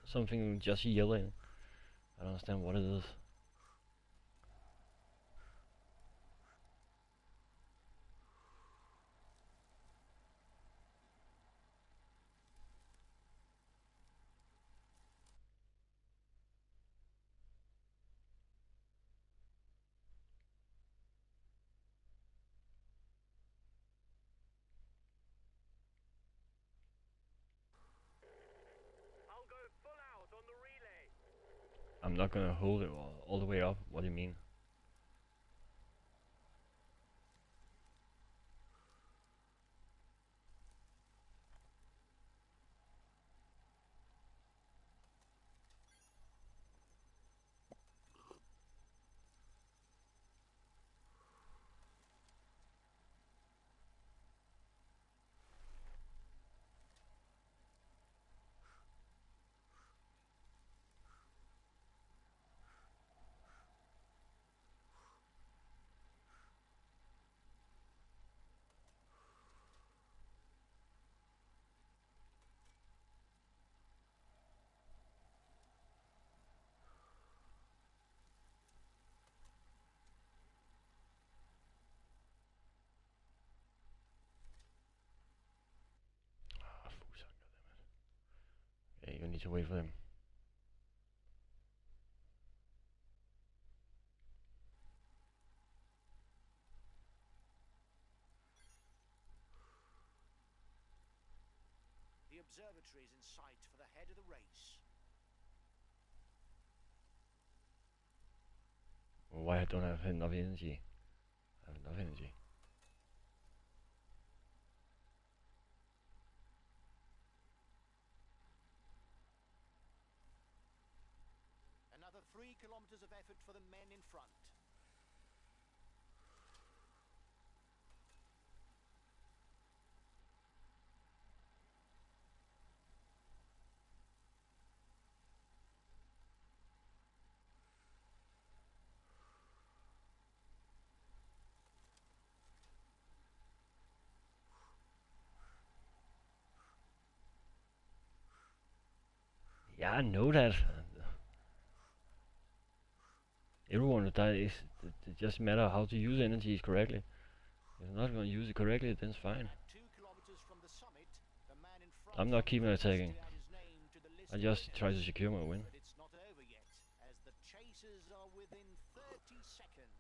something just yelling. I don't understand what it is. I'll go full out on the relay. I'm not gonna hold it all the way up. What do you mean? Ah, fuck, yeah, you need to wait for them. The observatory is in sight for the head of the race. Why I don't have enough energy? I have enough energy. Another 3 kilometers of effort for the men in front. Yeah, I know that. Everyone will die. It just matter how to use energy correctly. If you're not gonna use it correctly, then it's fine. At 2 kilometers from the summit, the man in front I'm not keeping attacking. posted out his name to the list I of just try to winners. secure my win. But it's not over yet, as the chasers are within 30 seconds.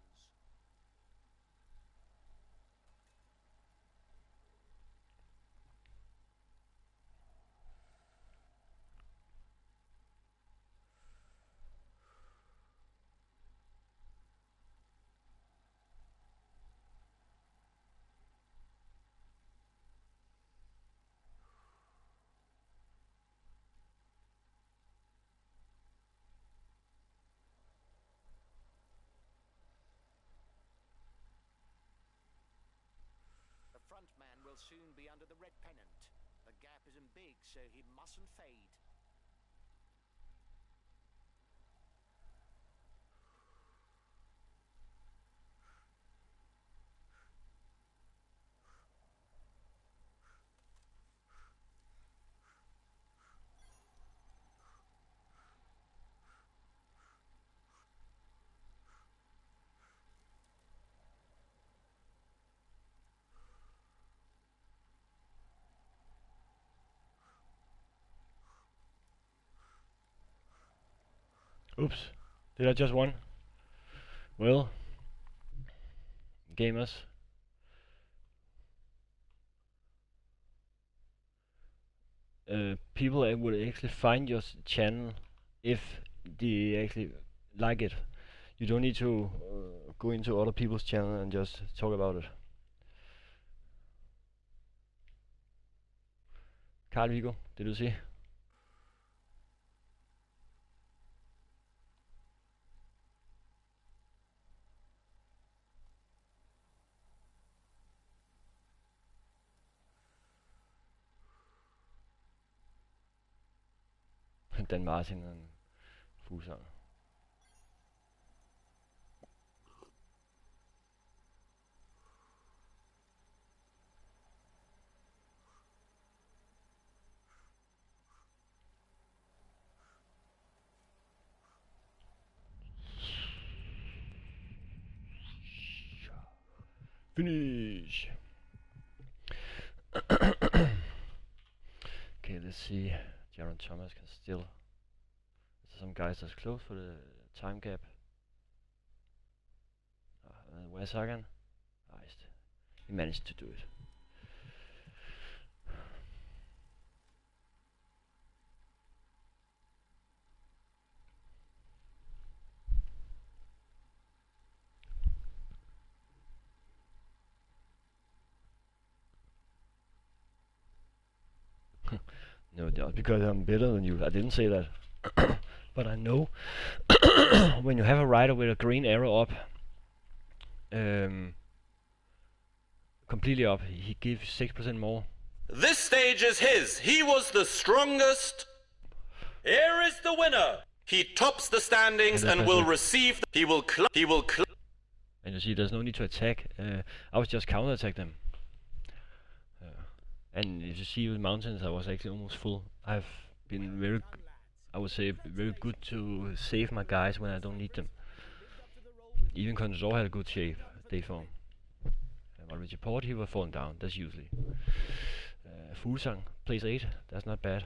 The front man will soon be under the red pennant. The gap isn't big, so he mustn't fade. Oops. Did I just won? Well, gamers. People would actually find your channel if they actually like it. You don't need to go into other people's channel and just talk about it. Carl Viggo, did you see? Dan Martin and Fuglsang. Finish. Okay, let's see. Jaron Thomas can still. There's some guys that's close for the time gap. Where's Sagan? He managed to do it. No, just because I'm better than you. I didn't say that. But I know when you have a rider with a green arrow up, completely up, he gives 6% more. This stage is his. He was the strongest. Here is the winner. He tops the standings and will receive. He will. And you see, there's no need to attack. I was just counter-attack them. And if you see with mountains, I was actually almost full. I've been very, I would say, very good to save my guys when I don't need them. Even Control had a good shape, day form. My Richard Port, he was falling down, that's usually. Fuglsang, place 8, that's not bad.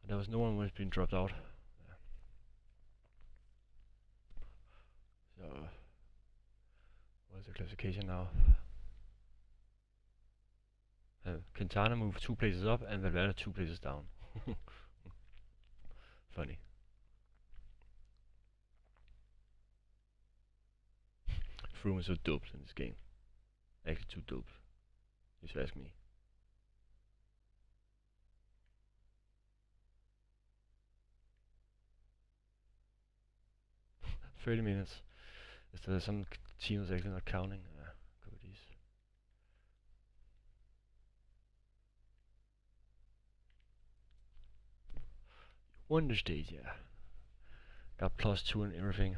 There was no one who was being dropped out. So, what's the classification now? Quintana moved 2 places up and Valverde 2 places down. Funny. Froome is so doped in this game. Actually too doped, if you ask me. $30 minutes. Is there some teams actually not counting? Goodies. Wonder stage, yeah. Got +2 and everything.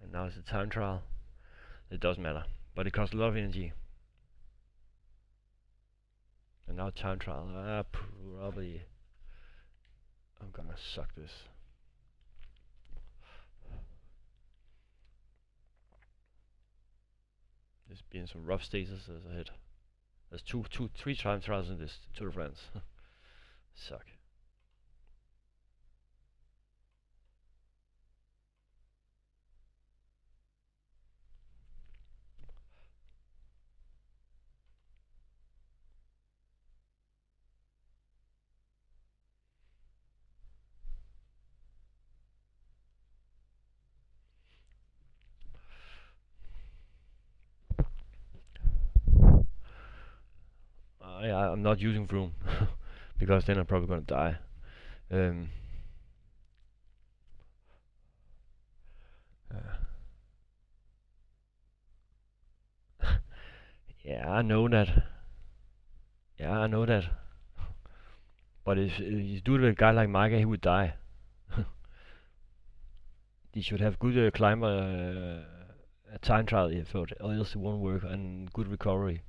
And now it's a time trial. It doesn't matter. But it costs a lot of energy. And now time trial. Probably. I'm gonna suck this. There's been some rough stages ahead. There's 3 time trials in this Tour de France. Suck. I'm not using Froome because then I'm probably gonna die. Yeah, I know that. Yeah, I know that. But if you do it with a guy like Micah, he would die. He should have good climber time trial effort, or else it won't work, and good recovery.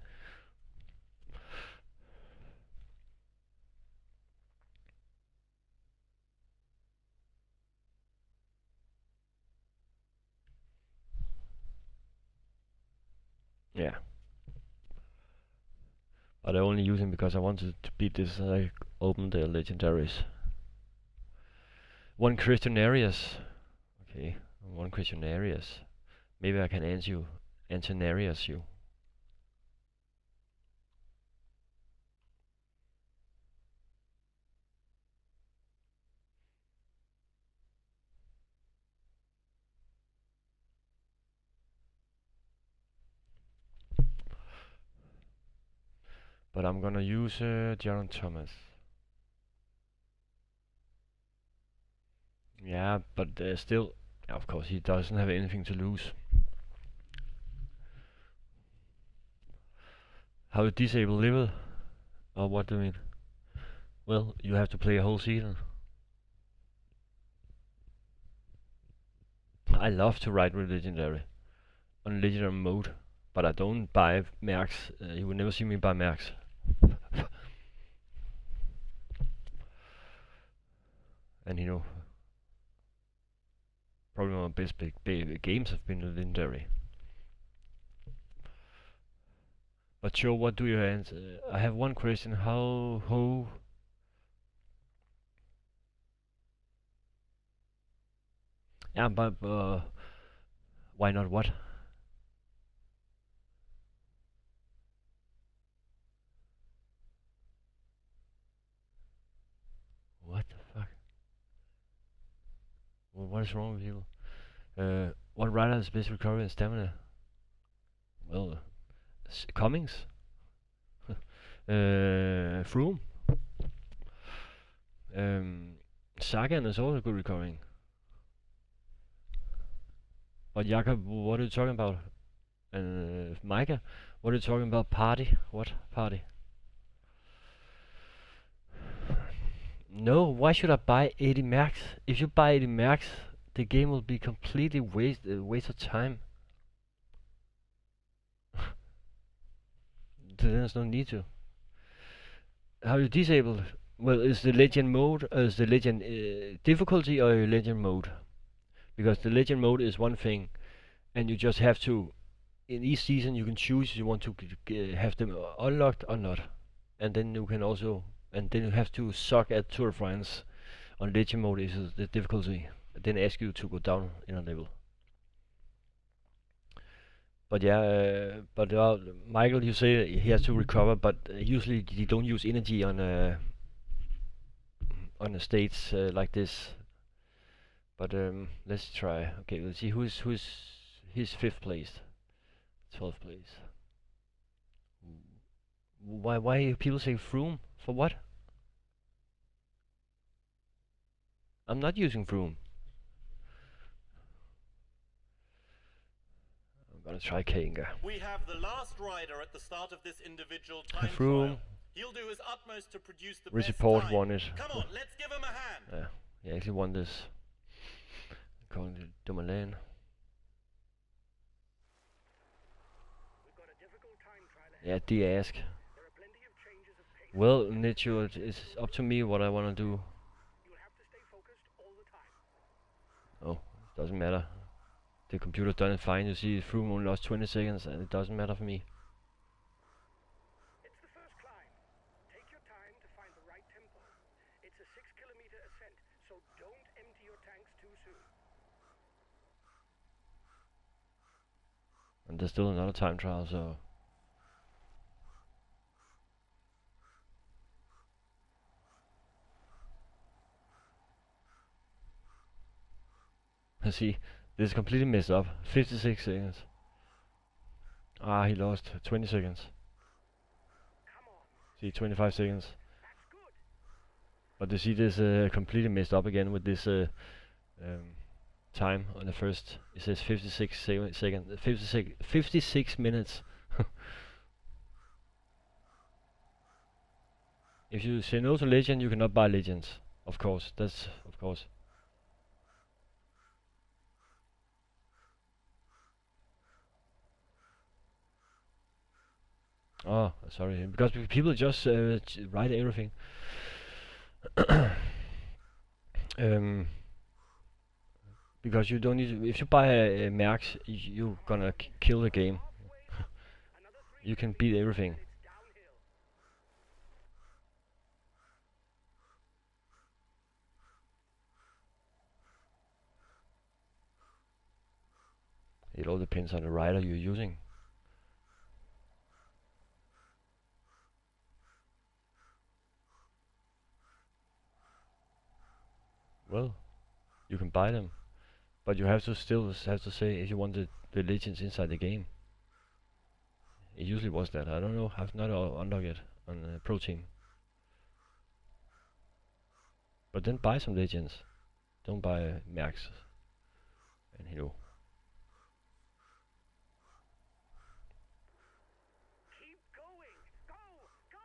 Yeah. But I only use him because I wanted to beat this, open the legendaries. 1 Christian Arias. Okay, 1 Christian Arias. Maybe I can answer you. Antinarius you. But I'm gonna use Jaron Thomas. Yeah, but still, of course, he doesn't have anything to lose. How to disable level? Or what do you mean? Well, you have to play a whole season. I love to ride with legendary on legendary mode, but I don't buy Mercs. You will never see me buy Mercs. And probably one of my best big games have been legendary. But sure, what do you answer? I have one question. How yeah, but why not what? What the fuck? Well, what is wrong with you? What rider has best recovery and stamina? Well, Cummings, Froome, Sagan is also good recovering. But Jakob, what are you talking about? And Micah, what are you talking about? Party? What party? No, why should I buy 80 max? If you buy 80 max, the game will be completely waste of time. There's no need to. How you disable? Well, is the legend mode, is the legend difficulty or legend mode? Because the legend mode is one thing, and you just have to, in each season you can choose if you want to have them unlocked or not. And then you can also, and then you have to suck at Tour de France. On legend mode is the difficulty. Then ask you to go down in a level. But yeah, Michael, you say he has to recover, but usually you don't use energy on a stage like this. But let's try. Okay, let's see who's his 5th place, 12th place. Why people say Froome? For what? I'm not using Froome. I'm gonna try Kenga. We have the last rider at the start of this individual time Froome. trial. He'll do his utmost to produce the Richard best Port time. won it. Come on, let's give him a hand. Yeah, he actually won this. According to Dumoulin. Yeah, de-ask. Well, Nicho, it's up to me what I wanna do. Oh, doesn't matter. The computer's done it fine. You see, Froome only lost 20 seconds, and it doesn't matter for me. It's the first climb. Take your time to find the right tempo. It's a 6-kilometer ascent, so don't empty your tanks too soon. And there's still another time trial, so... Let's see. This is completely messed up. 56 seconds. Ah, he lost 20 seconds. See, 25 seconds. But you see this completely messed up again with this time on the first. It says 56 seconds. 56 minutes. If you say no to legend, you cannot buy legends. Of course, that's of course. Oh, sorry. Because people just write everything. Because you don't need to, if you buy a Mercs, you're gonna kill the game. You can beat everything. It all depends on the rider you're using. Well, you can buy them, but you have to still have to say if you want the legends inside the game. It usually was that. I don't know. I've not unlocked it on Pro Team. But then buy some legends. Don't buy Mercs. And Keep going. Go, go.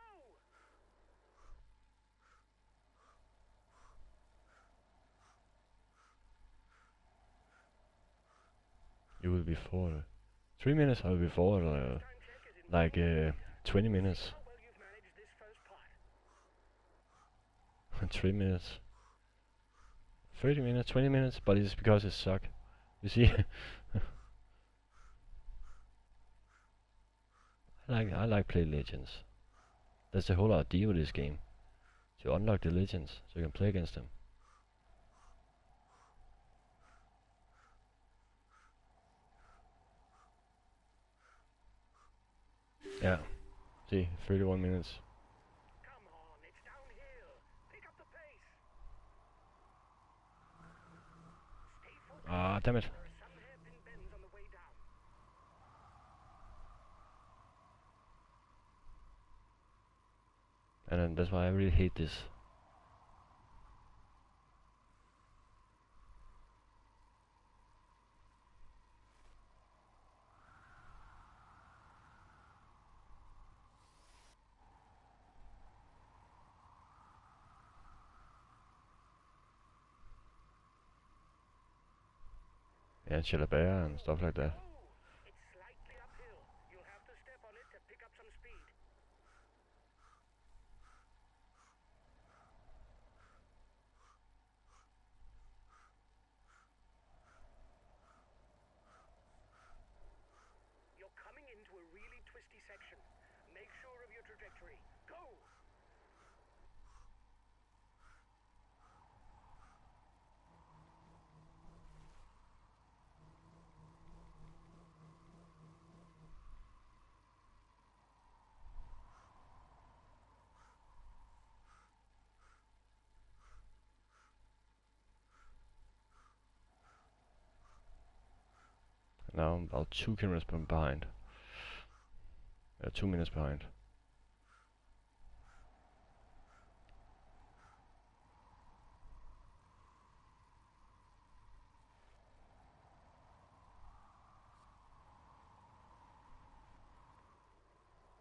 you will be forward. 3 minutes. I will be forward like 20 minutes. How well you've managed this first part. 3 minutes. 30 minutes, 20 minutes, but it's because it suck. You see? I like play Legends. That's the whole idea of this game. To unlock the Legends, so you can play against them. Yeah. See, 31 minutes. Come on, it's downhill. Pick up the pace. Stay focused. Ah, damn it. There are some hairpin bends on the way down. And then that's why I really hate this. Yeah, Chilabera and stuff like that. It's slightly uphill. You'll have to step on it to pick up some speed. You're coming into a really twisty section. Make sure of your trajectory. Go! Now I'm about 2 kilometers behind. 2 minutes behind.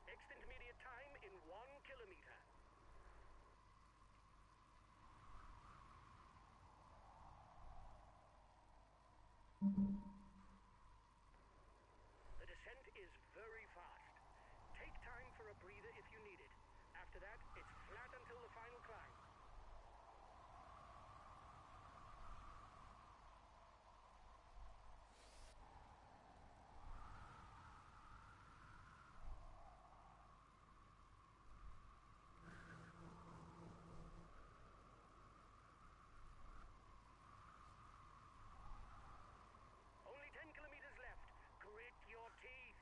Next intermediate time in 1 kilometer. The descent is very fast. Take time for a breather if you need it. After that, it's flat until the final climb. Only 10 kilometers left. Grit your teeth.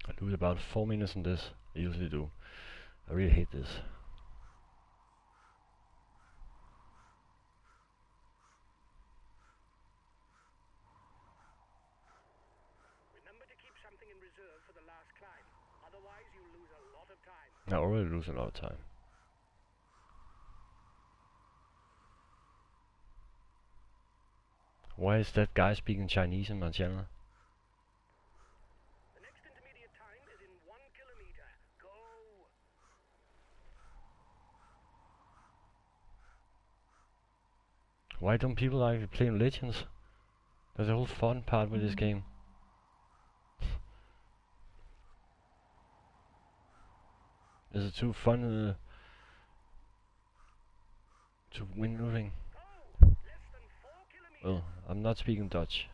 I lose about 4 minutes on this. I usually do. I really hate this. Remember to keep something in reserve for the last climb. Otherwise, you lose a lot of time. I already lose a lot of time. Why is that guy speaking Chinese in my channel? The next intermediate time is in 1 kilometer. Go! Why don't people like playing Legends? That's the whole fun part with this game. Is it too fun to win everything? Go! Less than 4 kilometers. Well, I'm not speaking Dutch.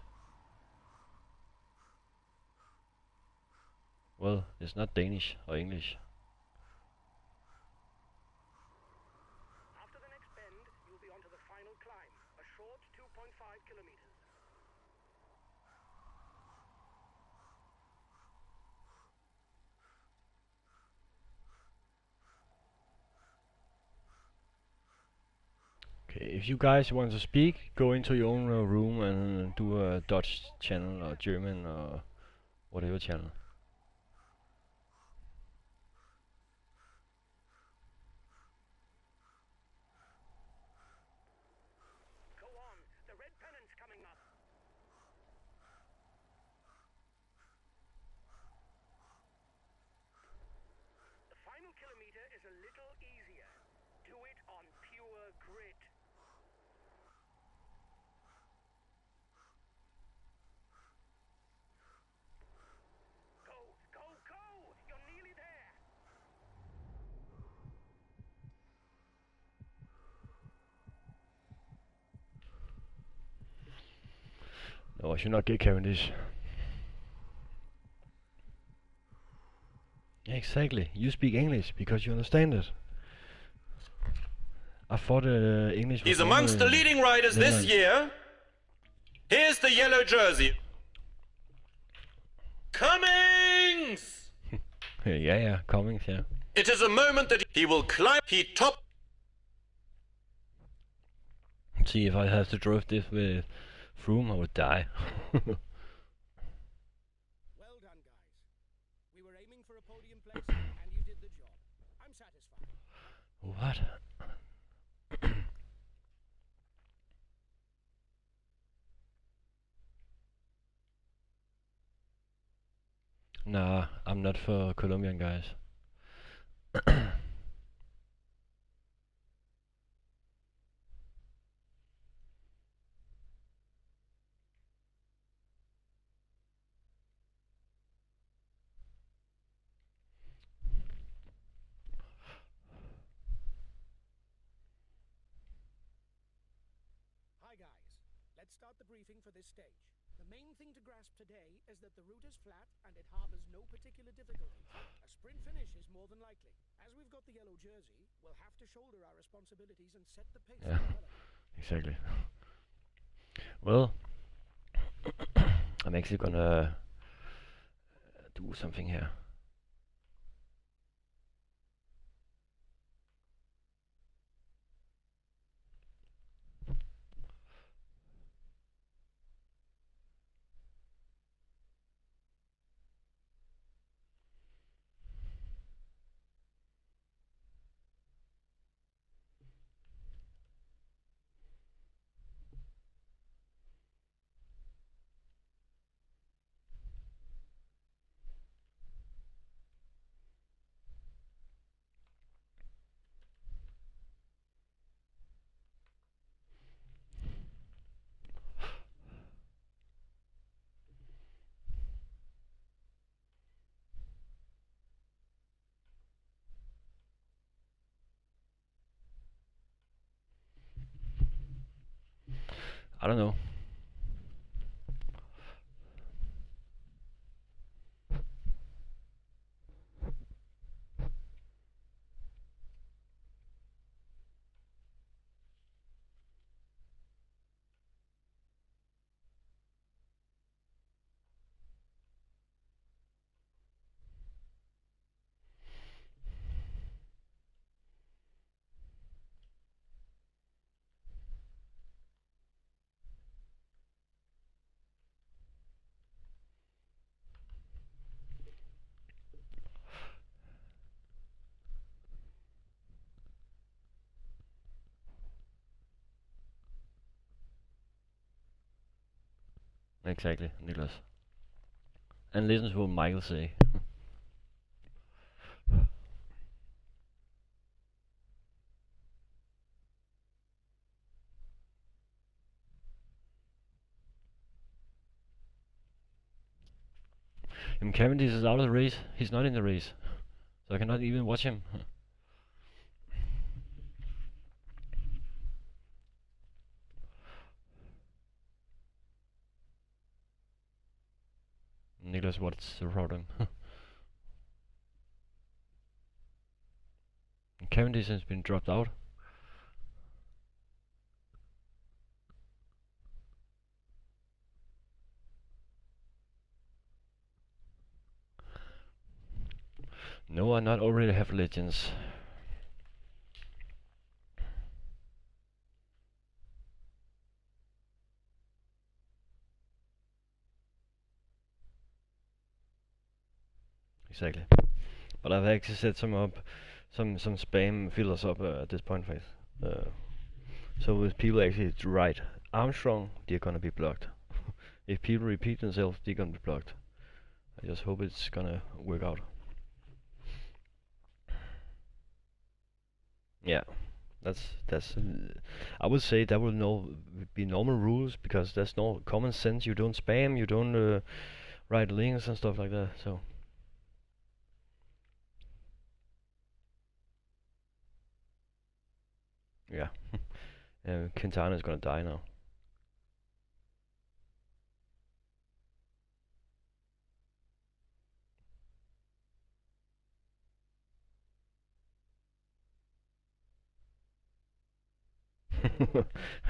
Well, it's not Danish or English. After the next bend, you'll be onto the final climb. A short 2.5 kilometers. Okay, if you guys want to speak, go into your own room and do a Dutch channel or German or whatever channel. Go on. The red pennant's coming up. The final Oh, I should not get Cavendish. Exactly. You speak English because you understand it. I thought English was He's amongst the leading riders this year. Here's the yellow jersey. Cummings! yeah, Cummings, yeah. It is a moment that he will climb. He top. See, if I have to drive this with Froome, I would die. Well done, guys. We were aiming for a podium place, and you did the job. I'm satisfied. What? Nah, I'm not for Colombian guys. Hi, guys. Let's start the briefing for this stage. The main thing to grasp today is that the route is flat and it harbors no particular difficulties. A sprint finish is more than likely. As we've got the yellow jersey, we'll have to shoulder our responsibilities and set the pace. Yeah, exactly. Well, I'm actually gonna do something here. I don't know. Exactly, Niklas. And listen to what Michael say. Cavendish is out of the race. He's not in the race, so I cannot even watch him. Niklas, what's the problem? Cavendish has been dropped out. No, I not already have legends. Exactly. But I've actually set some up, some spam fillers up at this point, phase. So if people actually write Armstrong, they're gonna be blocked. If people repeat themselves, they're gonna be blocked. I just hope it's gonna work out. Yeah, that's. I would say that will be normal rules because that's no common sense. You don't spam, you don't write links and stuff like that. So. Yeah. Quintana is gonna die now.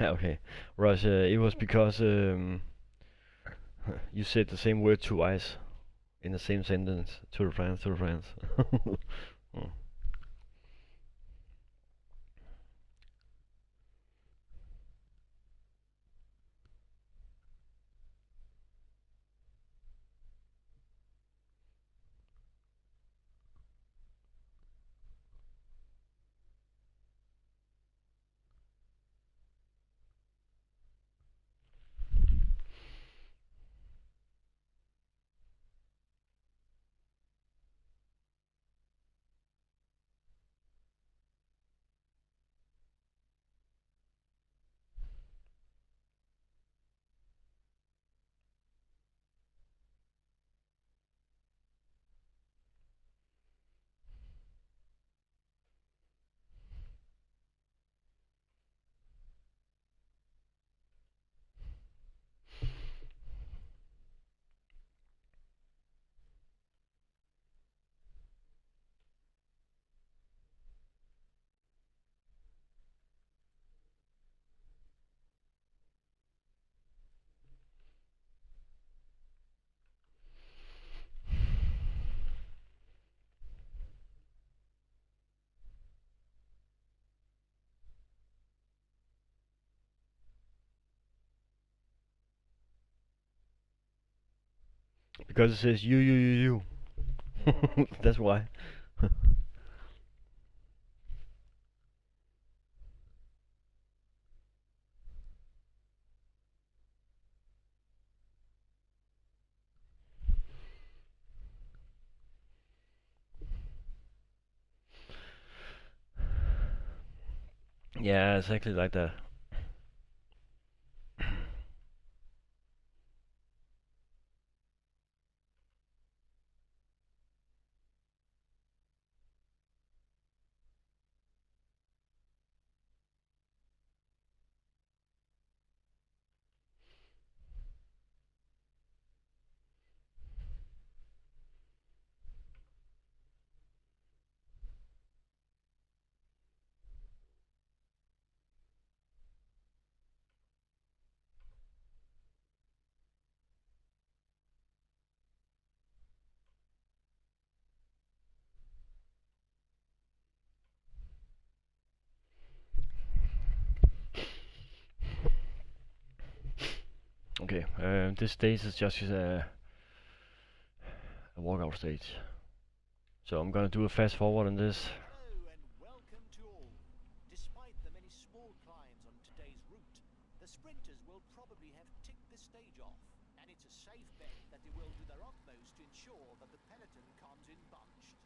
Okay, Russia. It was because you said the same word twice in the same sentence. Tour de France, Tour de France. Mm. Because it says you. That's why. Yeah, exactly like that. Okay, this stage is just a walkout stage. So I'm gonna do a fast forward on this. Hello and welcome to all. Despite the many small climbs on today's route, the sprinters will probably have ticked this stage off, and it's a safe bet that they will do their utmost to ensure that the peloton comes in bunched.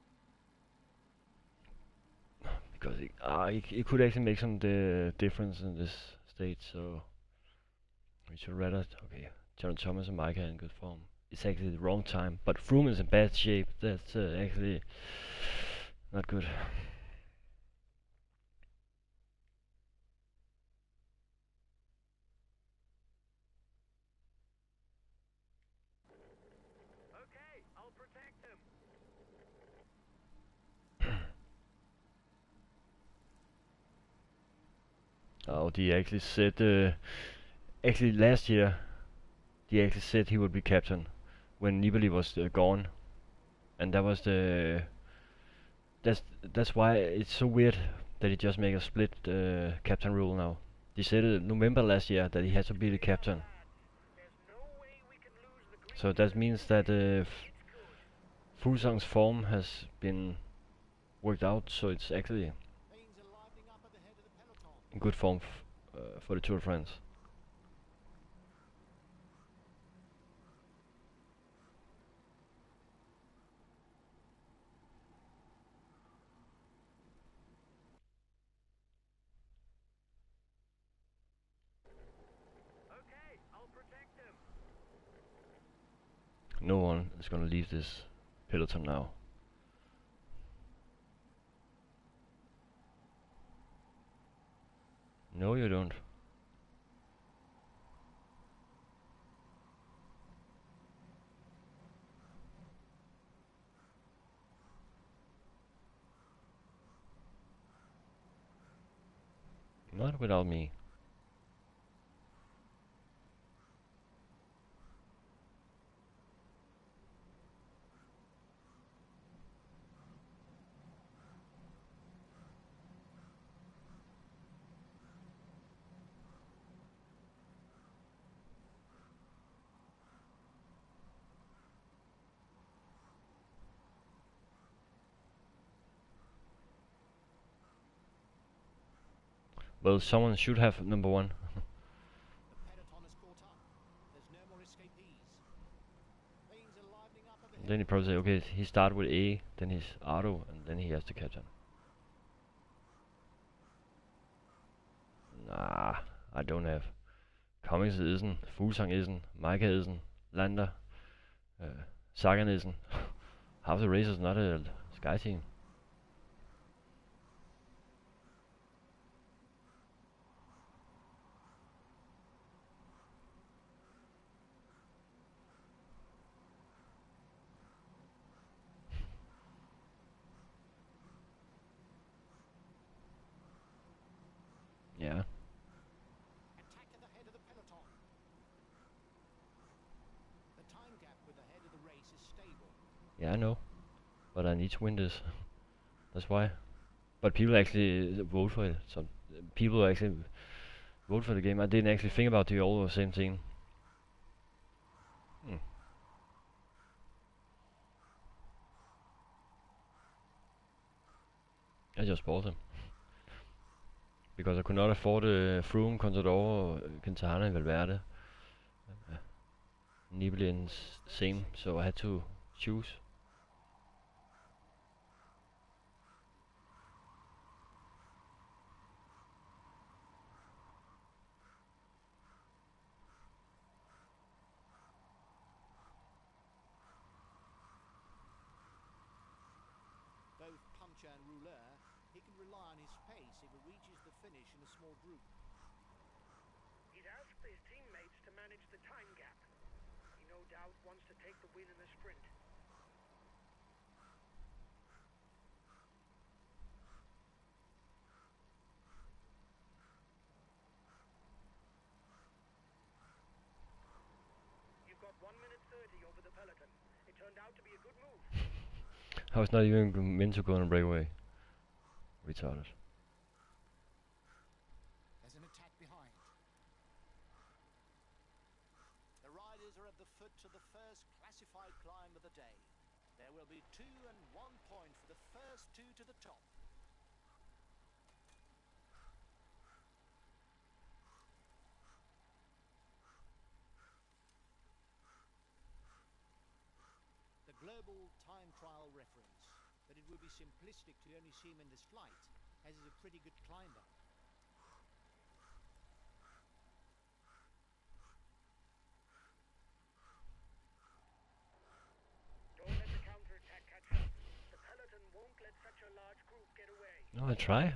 Because it could actually make some difference in this stage, so we should rather. Okay, John Thomas and Micah in good form. It's actually the wrong time, but Froome is in bad shape. That's actually not good. Okay, I'll protect him. Oh, they actually said. Actually, last year, they actually said he would be captain when Nibali was gone, and that was the. That's why it's so weird that he just make a split captain rule now. They said in November last year that he had to be the captain. There's no way we can lose the green. So that means that Fuglsang's form has been worked out, so it's actually Things are livening up at the head of the peloton. in good form for the Tour de France. Okay, I'll protect him. No one is gonna leave this peloton now. No, you don't. Not without me. Well, someone should have number 1. The peloton has caught up. There's no more escapees. Things are livening up a bit. Then he probably say, okay, he start with A, then he's auto, and then he has to catch on. Nah, I don't have. Cummings isn't, Fuglsang isn't, Micah isn't, Lander, Sagan isn't. Half the race is not a Sky team. Yeah. Attack at the head of the peloton. The time gap with the head of the race is stable. Yeah, I know. But I need to win this. That's why. But people actually vote for it. So people actually vote for the game. I didn't actually think about the all the same thing. I just bought them. Because I could not afford Froome, Contador, Quintana, and Valverde. Nibali and same, so I had to choose. Both puncher and rouleur, he can rely on his pace if he reaches the finish in a small group. He's asked his teammates to manage the time gap. He no doubt wants to take the win in the sprint. You've got 1 minute 30 over the peloton. It turned out to be a good move. I was not even meant to go on a breakaway. Retarded. There's an attack behind. The riders are at the foot of the first classified climb of the day. There will be 2 and 1 point for the first 2 to the top. The global time trial reference, but it would be simplistic to only see him in this flight, as he's a pretty good climber. Don't let the counter-attack catch up. The peloton won't let such a large group get away. No, I try.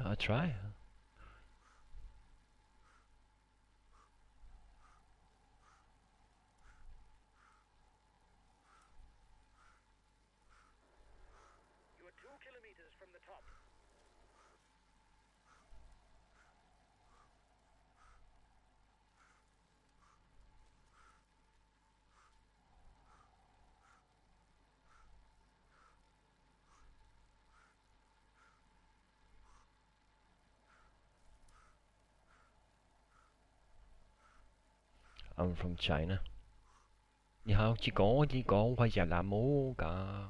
You are 2 kilometers from the top. I'm from China. 你好，chỉ có phải giả là mô cả.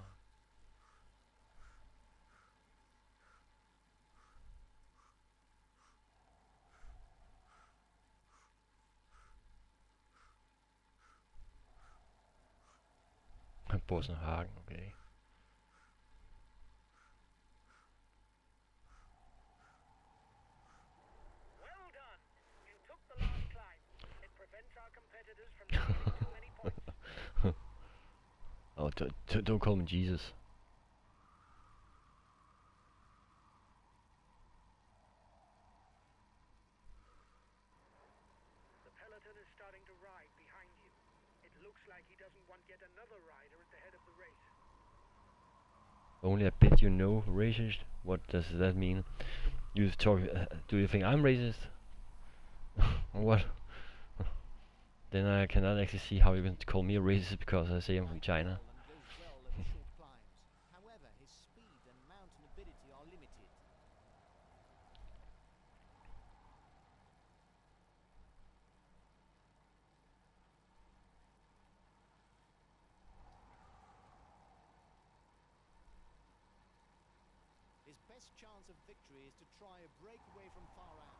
Bosenhagen, okay. Well done. You took the last climb. It prevents our competitors from taking too many points. Oh, don't call me Jesus. The peloton is starting to ride behind you. It looks like he doesn't want yet another rider at the head of the race. Only I bet you know racist. What does that mean? You talk. Do you think I'm racist? What? Then I cannot actually see how you can call me a racist because I say I'm from China. And goes well at the short climbs. However, his speed and mountain ability are limited. His best chance of victory is to try a breakaway from far out.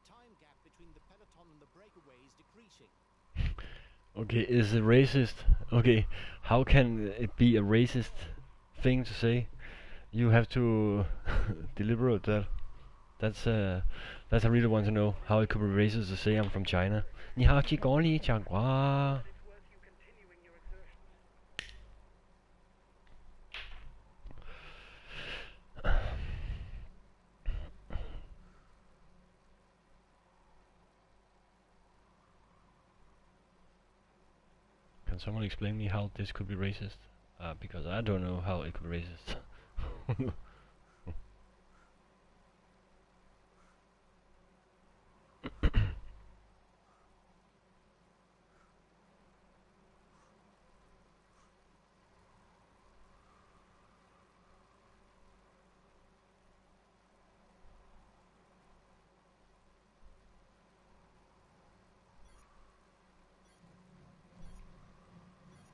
time gap between the peloton and the breakaway is decreasing. Okay, is it racist? Okay, how can it be a racist thing to say? You have to deliberate that. That's I really want to know how it could be racist to say I'm from China. 你好，几公里讲话。 Can someone explain me how this could be racist? Because I don't know how it could be racist.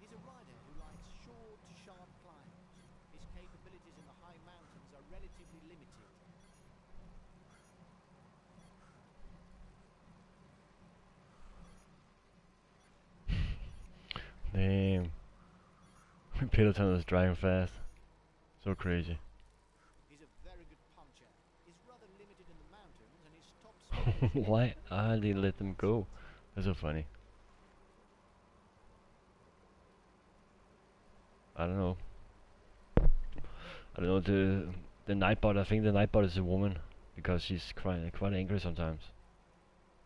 He's a rider who likes short, sharp climbs. His capabilities in the high mountains are relatively limited. Damn. Peloton is driving fast. So crazy. He's a very good puncher. He's rather limited in the mountains and his top speed is Why are they let them go? That's so funny. I don't know. I don't know the Nightbot. I think the Nightbot is a woman because she's quite angry sometimes.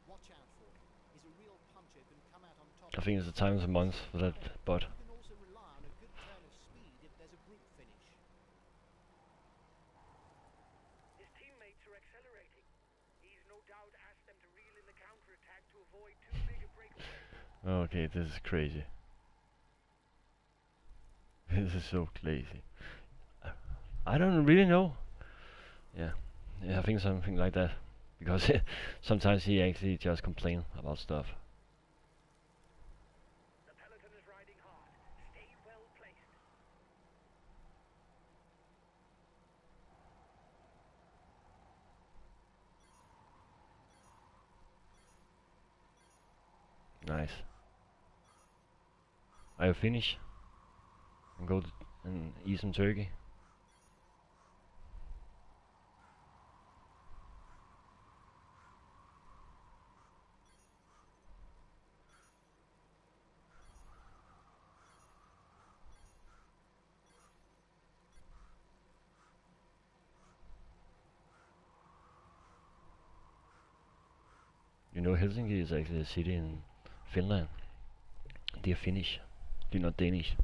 Watch out for him. He's a real puncher who can come out on top. I think it's the time of the month for that bot. You can also rely on a good turn of speed if there's a group finish. His teammates are accelerating. He's no doubt asked them to reel in the counterattack to avoid too big a breakaway. Okay, this is crazy. This is so crazy. I don't really know. Yeah, I think something like that. Because sometimes he actually just complain about stuff. The peloton is riding hard. Stay well placed. Nice. Are you finished? And go and eat some turkey. You know, Helsinki is actually a city in Finland. They're Finnish. They're not Danish.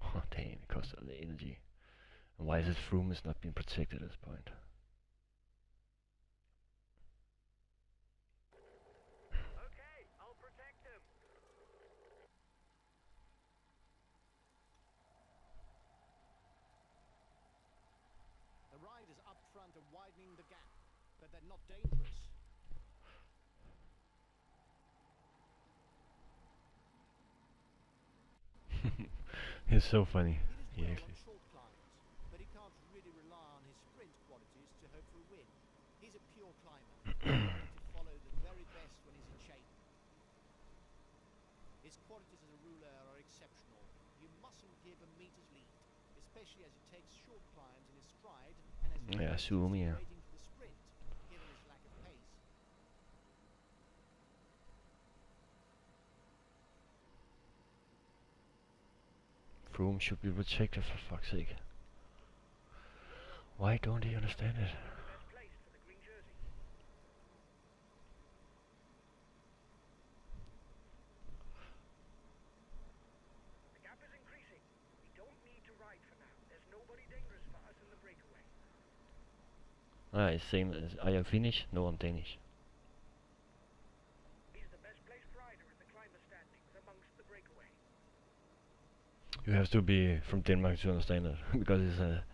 Oh, damn, it costs a lot of energy. And why is this room is not being protected at this point? Okay, I'll protect him. The riders up front are widening the gap, but they're not dangerous. It's so funny. He He does well actually. on short climbs, but he can't really rely on his sprint qualities to hope for a win. He's a pure climber, able to follow the very best when he's in shape. His qualities as a ruler are exceptional. You mustn't give a meter's lead, especially as he takes short climbs in his stride and has Yeah, zoom, yeah. waiting for the sprint, given his lack of pace. Froome should be protected for fuck's sake. Why don't he understand it? Best placed for the green jersey. The gap is increasing. We don't need to ride for now. There's nobody dangerous for us in the breakaway. It's same as. Are you Finnish? No, I'm Danish. He's the best placed rider in the climber standings amongst the breakaway. You have to be from Denmark to understand it because it's a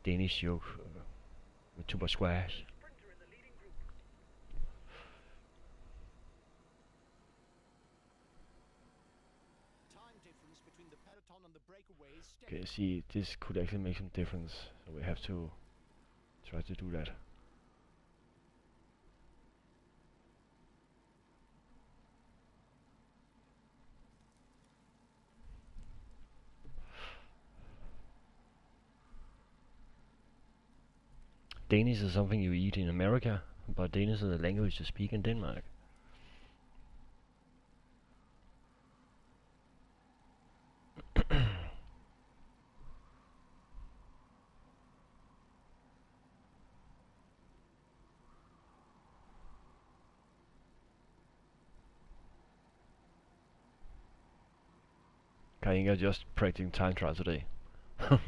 Danish joke with too much squash. Sprinter in the leading group. Time difference between the peloton and the breakaway is Okay, see, this could actually make some difference, so we have to try to do that. Danish is something you eat in America, but Danish is a language you speak in Denmark. Kainga just practicing time trial today. I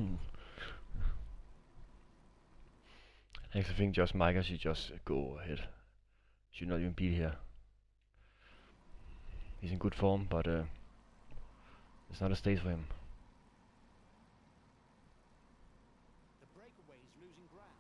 actually think just Micah should just go ahead. Should not even be here. He's in good form, but it's not a stage for him. The breakaway is losing ground.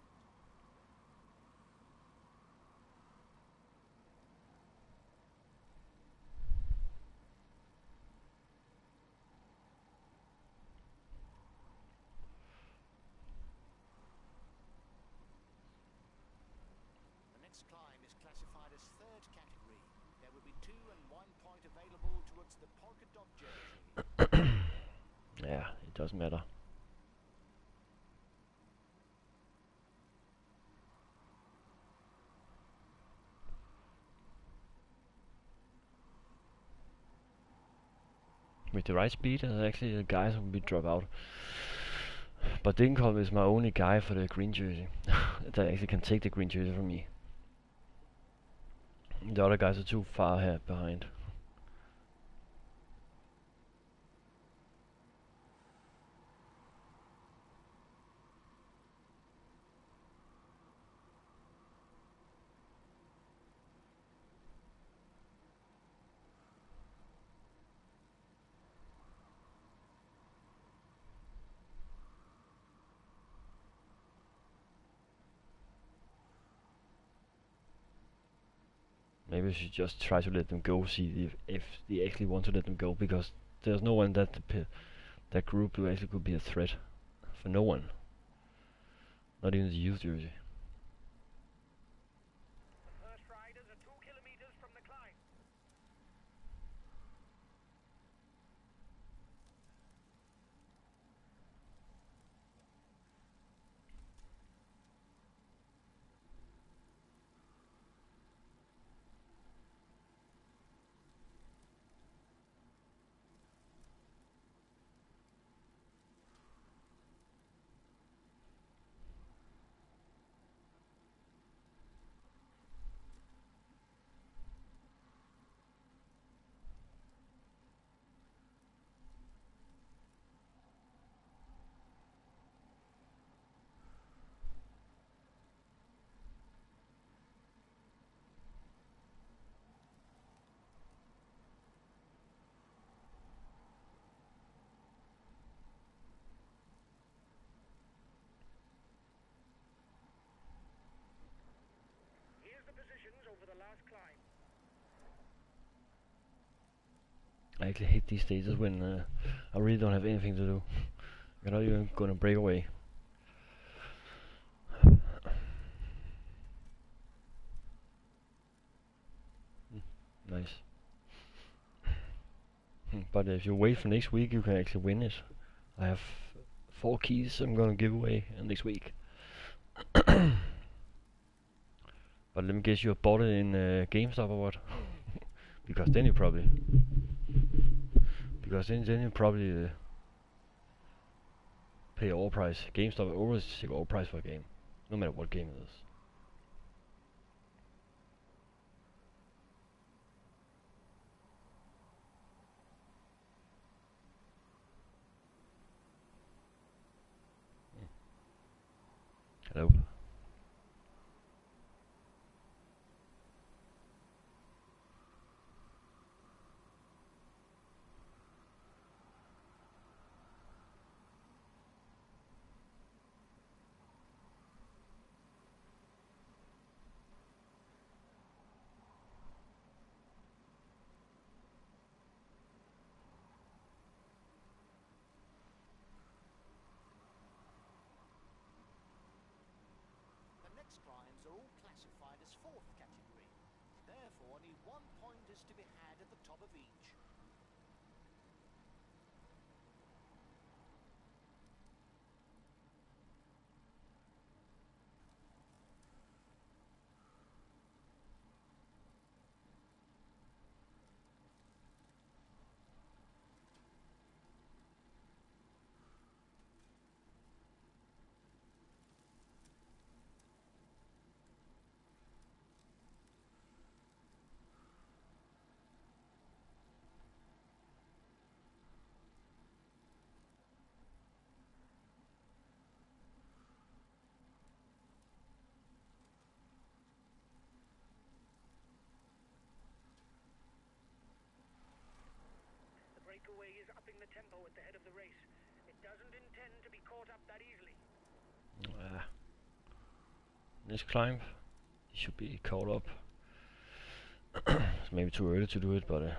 The next climb is classified as third category. There will be 2 and 1 point available towards the polka dot jersey. Yeah, it doesn't matter. With the right speed, there's actually guys who will be drop out. But Dinkelholm is my only guy for the green jersey that actually can take the green jersey from me. The other guys are too far here behind. Maybe we should just try to let them go, see if they actually want to let them go, because there's no one that that group who actually could be a threat for no one. Not even the youth jersey. The first riders are 2 kilometers from the climb. Here's the positions over the last climb. I actually hate these stages when I really don't have anything to do. You're not even gonna break away. Nice. But if you wait for next week, you can actually win it. I have 4 keys I'm gonna give away next week. But let me guess, you bought it in GameStop or what? Because then you probably pay all price. GameStop always take all price for a game, no matter what game it is. Hello. next climbs are all classified as 4th category. Therefore, only 1 point is to be had at the top of each. Breakaway is upping the tempo at the head of the race. It doesn't intend to be caught up that easily. This climb, he should be caught up. It's maybe too early to do it, but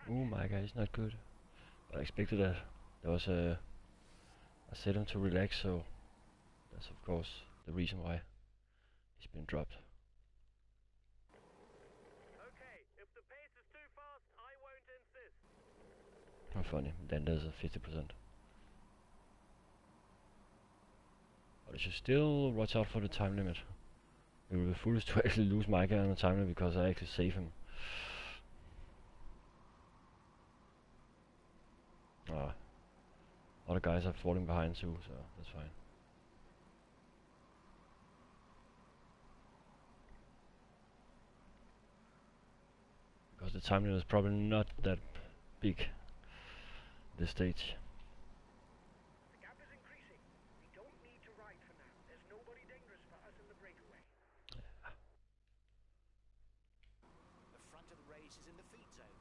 oh my god, he's not good. But I expected that. There was a... I set him to relax, so that's of course the reason why he's been dropped. Okay, if the pace is too fast, I won't insist. How funny. Then there's a 50%. But I should still watch out for the time limit. It will be foolish to actually lose Micah on the time limit because I actually save him. Other guys are falling behind too, so that's fine. Because the time limit is probably not that big this stage. The gap is increasing. We don't need to ride for now. There's nobody dangerous for us in the breakaway. The front of the race is in the feed zone.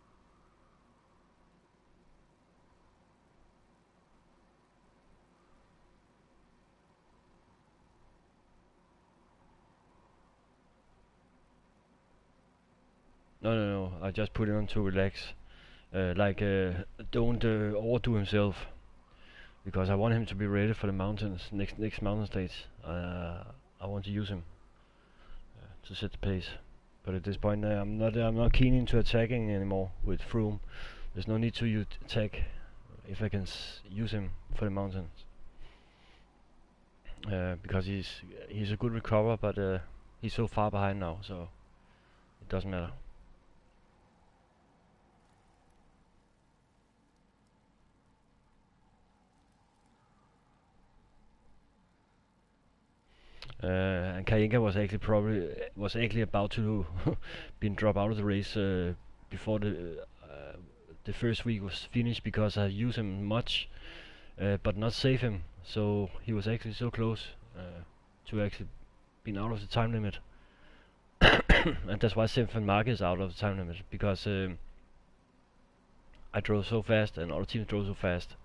No, I just put it on to relax. Don't overdo himself. Because I want him to be ready for the mountains, next mountain stage. I want to use him to set the pace. But at this point, I'm not keen into attacking anymore with Froome. There's no need to attack if I can use him for the mountains. Because he's a good recoverer, but he's so far behind now, so it doesn't matter. And Kayenka was actually about to be dropped out of the race before the first week was finished because I used him much, but not save him. So he was actually so close to actually being out of the time limit, and that's why Stefan Mark is out of the time limit because I drove so fast and other teams drove so fast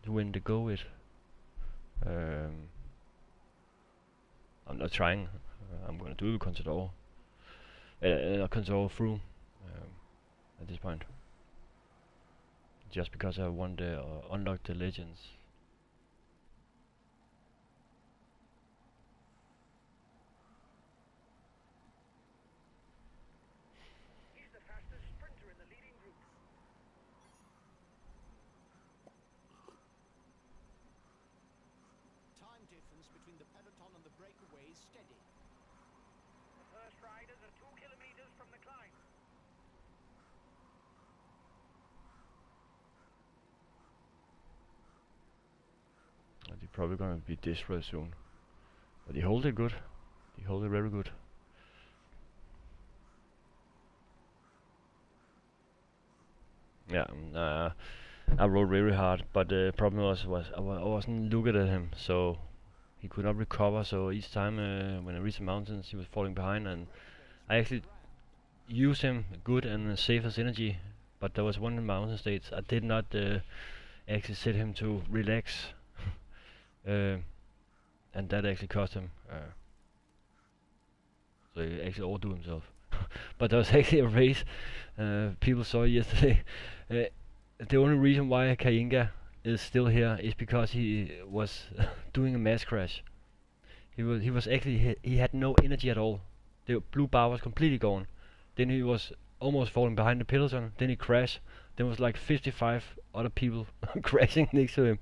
to win the go with. I'm not trying. I'm gonna do Contador. Contador through at this point. Just because I want to unlock the legends. He's the fastest sprinter in the leading group. Time difference between the peloton and the breakaway is steady. The first riders are 2 kilometers from the climb. They're probably gonna be desperate soon. But they hold it good. They hold it very good. Yeah, I rode very hard, but the problem was I wasn't looking at him, so he could not recover. So each time when I reached the mountains, he was falling behind, and I actually used him good and save his energy. But there was one mountain stage I did not actually set him to relax and that actually cost him. So he actually overdo himself. But there was actually a race. People saw yesterday. The only reason why Kayenga is still here is because he was doing a mass crash. He was actually he had no energy at all. The blue bar was completely gone. Then he was almost falling behind the peloton. Then he crashed. There was like 55 other people crashing next to him,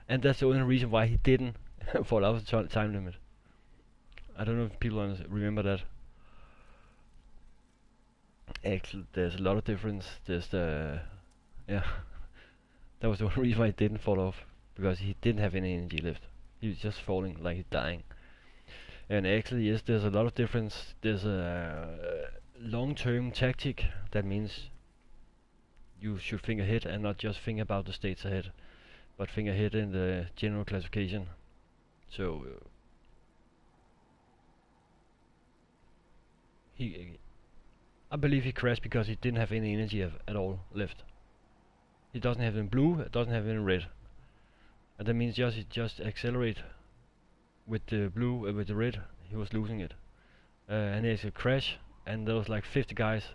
and that's the only reason why he didn't fall out of the time limit. I don't know if people remember that. Actually, there's a lot of difference. There's the yeah. That was the only reason why he didn't fall off, because he didn't have any energy left. He was just falling like he's dying. And actually, yes, there's a lot of difference. There's a long-term tactic. That means you should think ahead and not just think about the states ahead, but think ahead in the general classification. So I believe he crashed because he didn't have any energy at all left. He doesn't have any blue, doesn't have any red, and that means just accelerate with the blue, with the red. He was losing it, and there's a crash, and there was like 55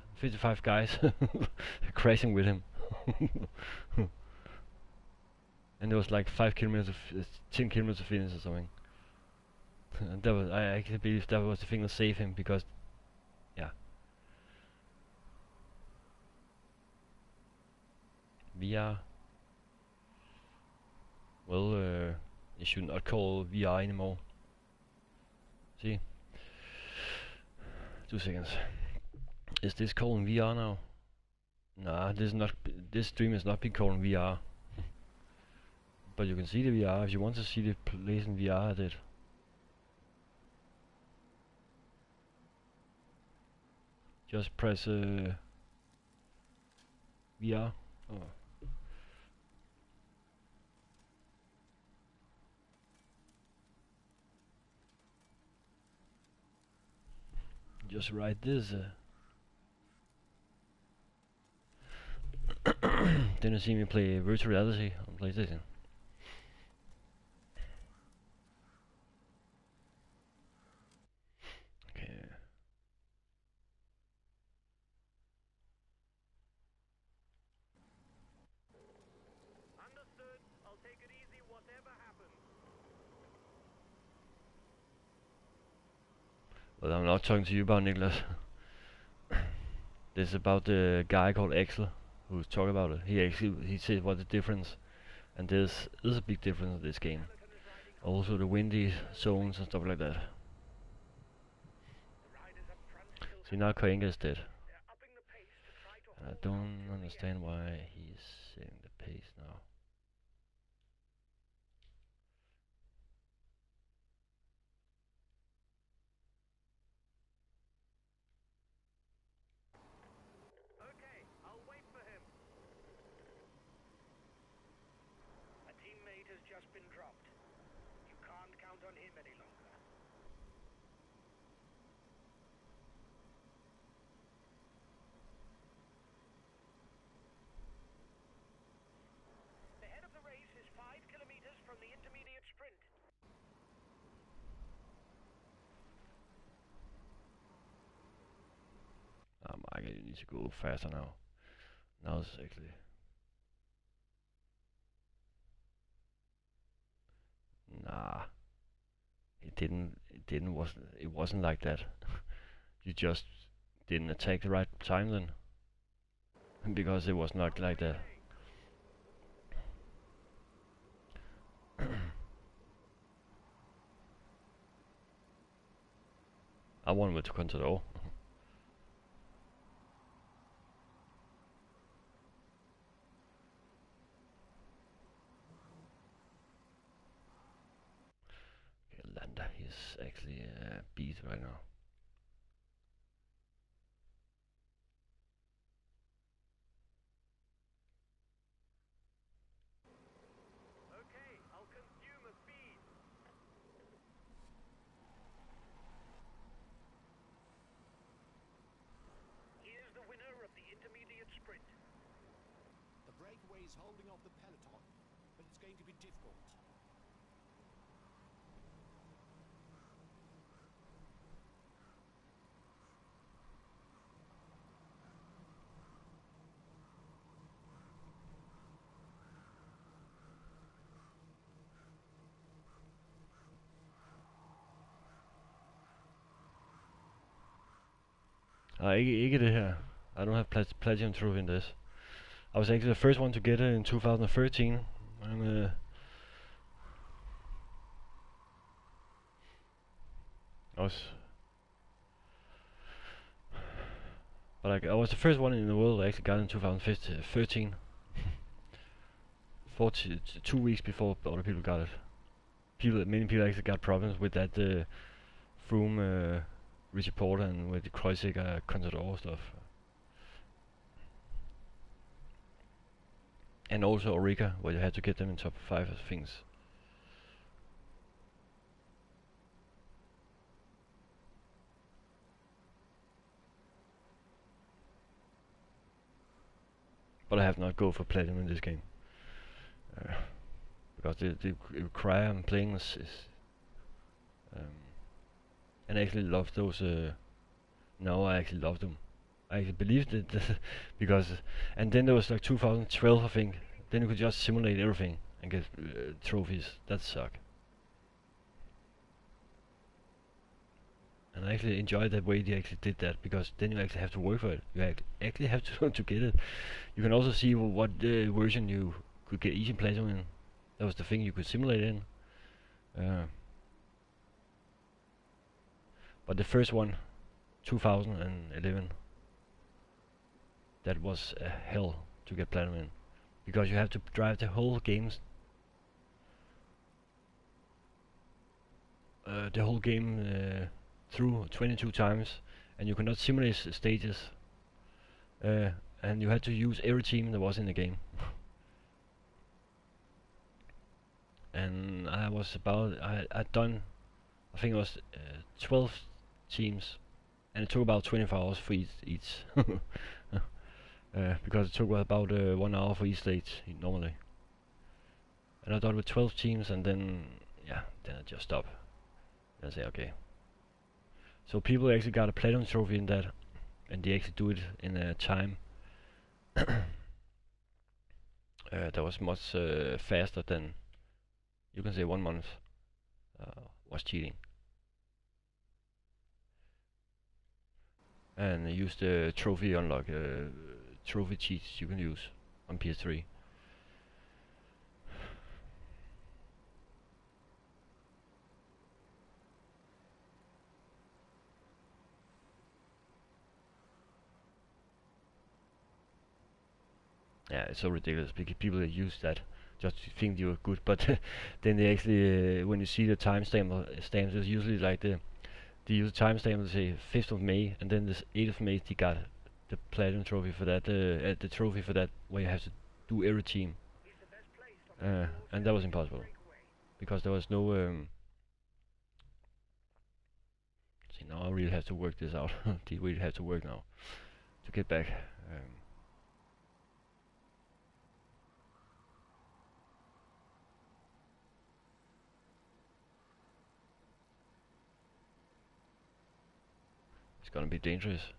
guys crashing with him. And there was like 5 kilometers, 10 kilometers to finish or something. And that was, I actually believe that was the thing that saved him, because, yeah. VR. Well, you should not call VR anymore. See? 2 seconds. Is this calling VR now? Nah, this stream is not being called VR. But you can see the VR if you want to see the place in VR. I did. Just press VR. Oh. Just write this. Then you see me play virtual reality on PlayStation. Okay. Understood. I'll take it easy, whatever happens. Well, I'm not talking to you about Niklas. This is about the guy called Axel who's talking about it. He said what the difference, and there's a big difference in this game. Also the windy zones and stuff like that. See, now Kayenga is dead. And I don't understand why he's setting the pace now. Okay, I'll wait for him. A teammate has just been dropped. You can't count on him any longer. The head of the race is 5 kilometers from the intermediate sprint. Michael, you need to go faster now. Now it's actually... Nah. It wasn't like that. You just didn't attack the right time then. Because it was not like that. I won with Contador. Landa, he's actually beat right now. Okay, I'll consume a speed. Here's the winner of the intermediate sprint. The breakaway is holding off the peloton, but it's going to be difficult. Ikke det her. I don't have platinum trophy in this. I was actually the first one to get it in 2013. And, I was the first one in the world that actually got it in 2013. 2 weeks before other people got it. Many people actually got problems with that Froome, Richie Porter, and with the Kreuziger Contador stuff. And also Orica, where you had to get them in top 5 things. But I have not go for platinum in this game. Because the require I'm playing is and I actually love those. No, I actually love them. I actually believed it because, and then there was like 2012, I think. Then you could just simulate everything and get trophies. That suck. And I actually enjoyed that way they actually did that, because then you actually have to work for it. You actually have to to get it. You can also see what version you could get each platinum in. That was the thing you could simulate in. But the first one, 2011, that was a hell to get platinum in, because you have to drive the whole games, through 22 times, and you cannot simulate stages, and you had to use every team that was in the game. And I'd done, I think it was 12 teams, and it took about 24 hours for each. Because it took about 1 hour for each stage normally. And I done with 12 teams, and then I just stopped. And I say okay. So people actually got a platinum trophy in that, and they actually do it in a time that was much faster than, you can say, 1 month was cheating. And use the trophy unlock, trophy cheats you can use on PS3. Yeah, it's so ridiculous because people that use that just to think you are good, but then they actually, when you see the timestamp, stamps, it's usually like they use the timestamp, they say 5th of May, and then this 8th of May they got the platinum trophy for that, the trophy for that, where you have to do every team, and that was impossible because there was no. See, now I really have to work this out. They really have to work now to get back. It's gonna be dangerous.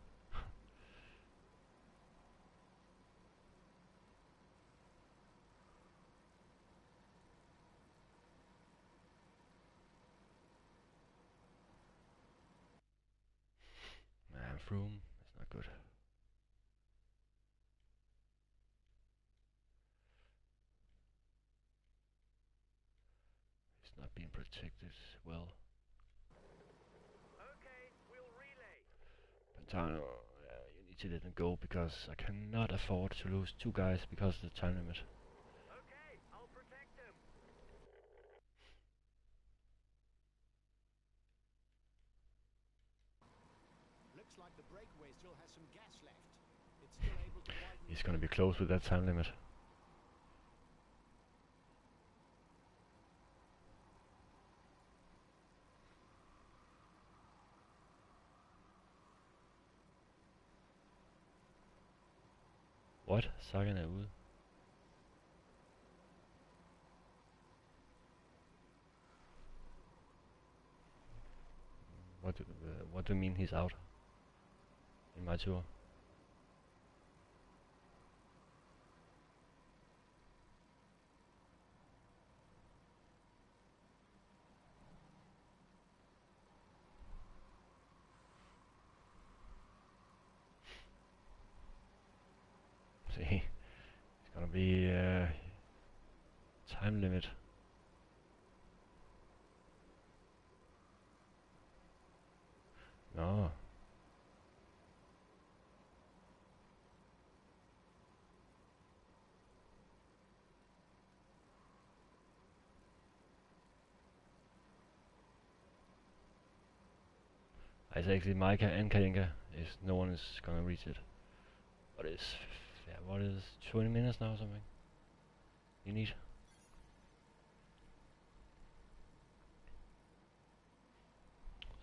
Man, Froome, it's not good. It's not being protected well. Pantano, you need to let them go, because I cannot afford to lose 2 guys because of the time limit. Okay, I'll protect them. Looks like the breakaway still has some gas left. It's still able to widen. He's gonna be close with that time limit. What? Sagan er ude. What do you mean he's out in my tour? See, it's gonna be time limit. No. It's actually Micah and Kalinka. Is no one is gonna reach it. What is 20 minutes now or something? You need.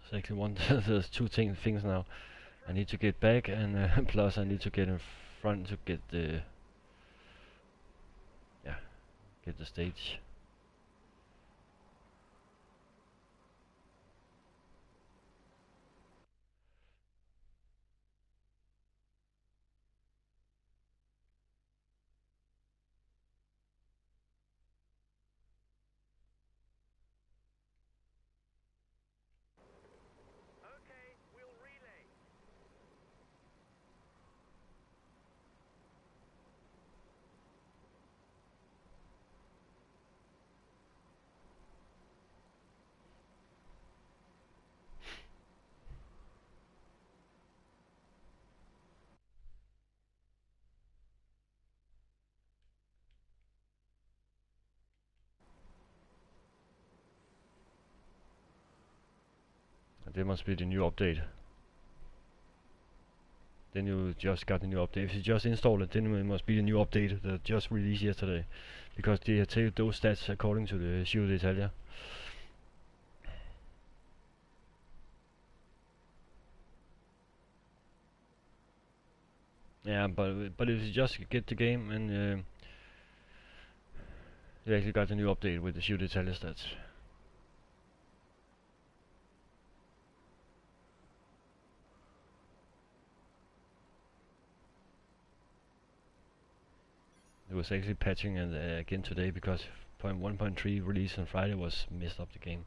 It's actually one. There's two things now. I need to get back, and plus I need to get in front to get the get the stage. Okay, we'll relay. That must be the new update. Then you just got the new update. If you just installed it, then it must be the new update that just released yesterday, because they take those stats according to the Giro d'Italia. Yeah, but if you just get the game and you actually got the new update with the Giro d'Italia stats. It was actually patching and again today, because 1.3 release on Friday was messed up the game.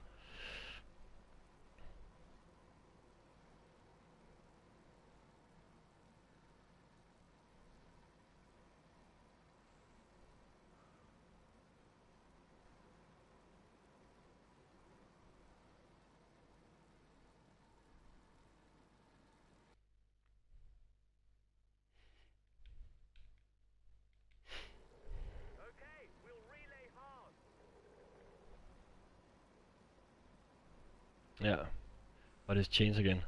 Okay, we'll relay hard. Yeah, but it's changed again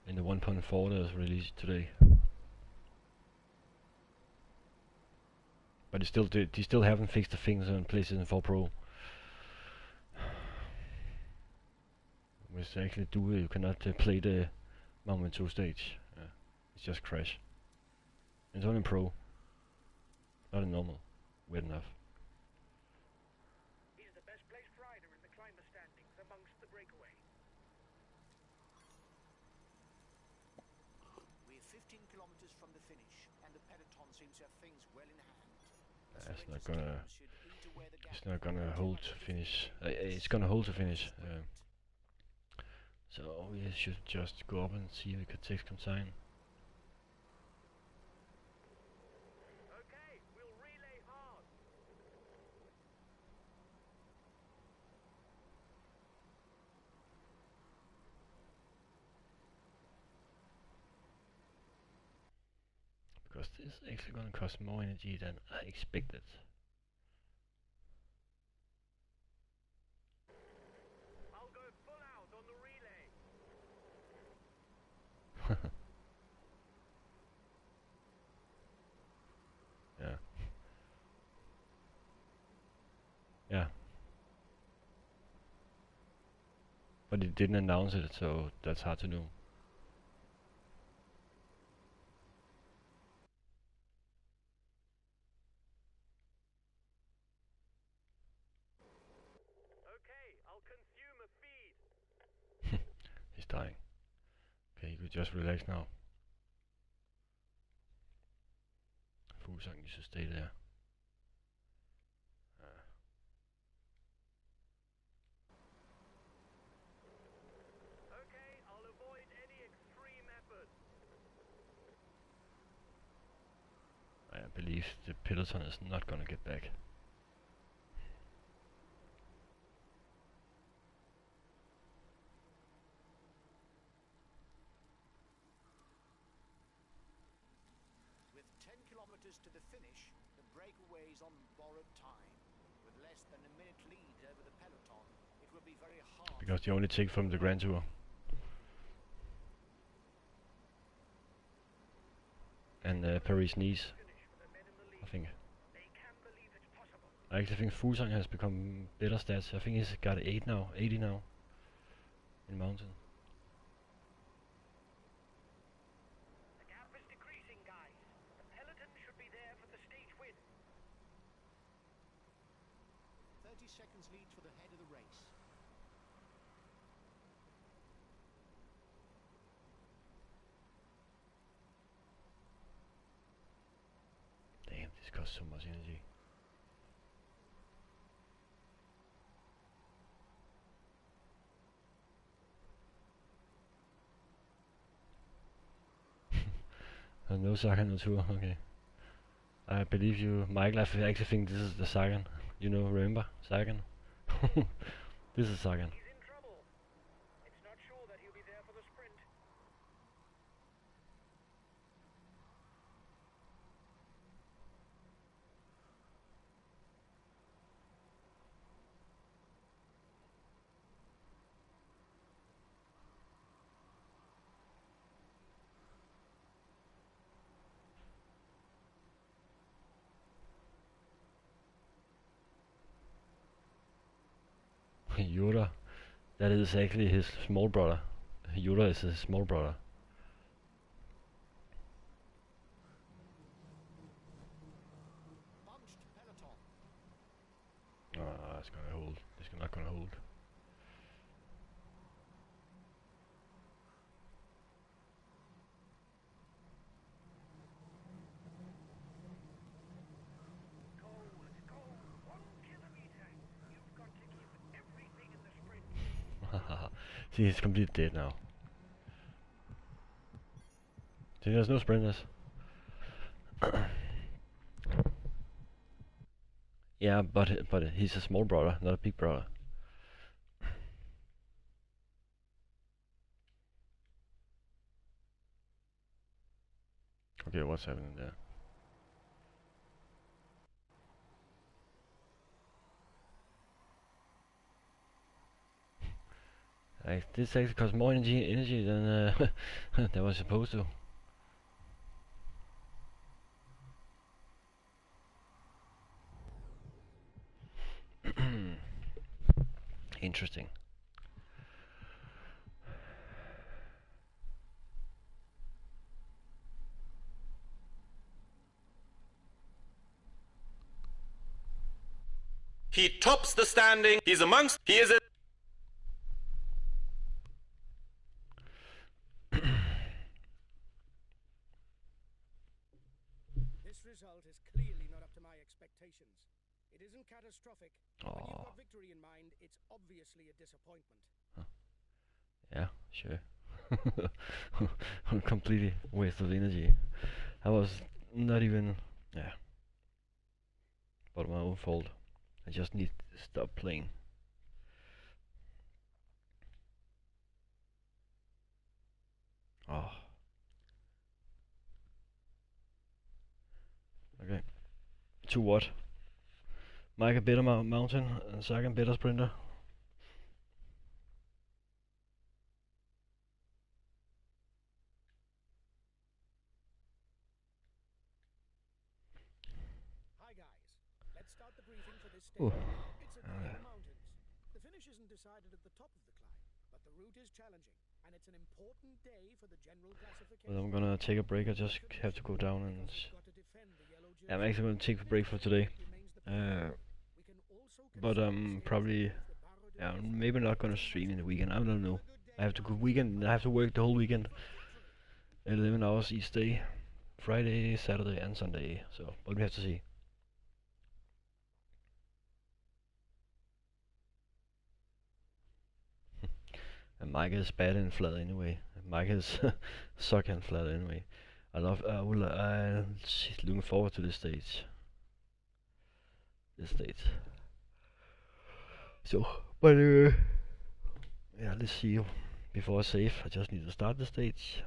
in the 1.4 that was released today. But they still haven't fixed the things on PlayStation 4 Pro. Which actually you cannot play the Moment 2 stage. It's just crash. It's only Pro, not in normal. Weird enough. He's the best placed rider in the climber standings amongst the breakaway. We're 15 kilometers from the finish, and the peloton seems to have things well in hand. It's not gonna hold to finish. It's gonna hold to finish. So we should just go up and see if we could take consign. Okay, we'll relay hard. Because this is actually gonna cost more energy than I expected. I'll go full out on the relay. Yeah. Yeah. But it didn't announce it, so that's hard to know. Okay, I'll consume a feed. He's dying. Okay, you could just relax now. Fusang, you should stay there. Okay, I'll avoid any extreme effort. believe the peloton is not gonna get back. With 10 kilometers to the finish, the breakaway's on borrowed time. With less than a minute lead over the peloton, it will be very hard. Because they only take from the Grand Tour. And Paris-Nice, I think. I actually think Fuglsang has become better stats. I think he's got 80 now in mountain. The gap is decreasing, guys. The peloton should be there for the stage win. 30 seconds lead for the head of the race. Damn, this costs so much energy. No Sagan on tour, okay. I believe you, Michael. I actually think this is the Sagan. You know, remember Sagan? This is Sagan. He's in trouble. It's not sure that he'll be there for the sprint. Yoda. That is actually his small brother. Yoda is his small brother. Bunched peloton. Ah, it's gonna hold. It's not gonna hold. Go, 1 kilometer. You've got to give everything in the sprint. See, he's completely dead now. See, there's no sprinters. Yeah, but he's a small brother, not a big brother. Okay, what's happening there? This actually costs more energy than that was supposed to. Interesting. He tops the standing. He is a... This result is clearly not up to my expectations. It isn't catastrophic. When you've Oh, got victory in mind, it's obviously a disappointment. yeah, sure. Completely waste of energy. I was not even, yeah, but my own fault. I just need to stop playing. Oh. Okay. To what? Mike a better mountain and Sagan better sprinter. Hi guys, let's start the briefing for this Ooh. stage. It's at the mountains. The finish isn't decided at the top of the climb, but the route is challenging, and it's an important day for the general classification. Well, I'm gonna take a break. I just have to go down and. Got to defend the yellow jersey. I'm actually gonna take a break for today. We can also But probably, yeah, maybe not gonna stream in the weekend. I don't know. I have to go weekend. I have to work the whole weekend, 11 hours each day, Friday, Saturday, and Sunday. So, but we have to see. And Mike is bad and flat anyway. Mike is suck and flat anyway. Looking forward to this stage. So, but yeah, let's see. Before I save, I just need to start the stage.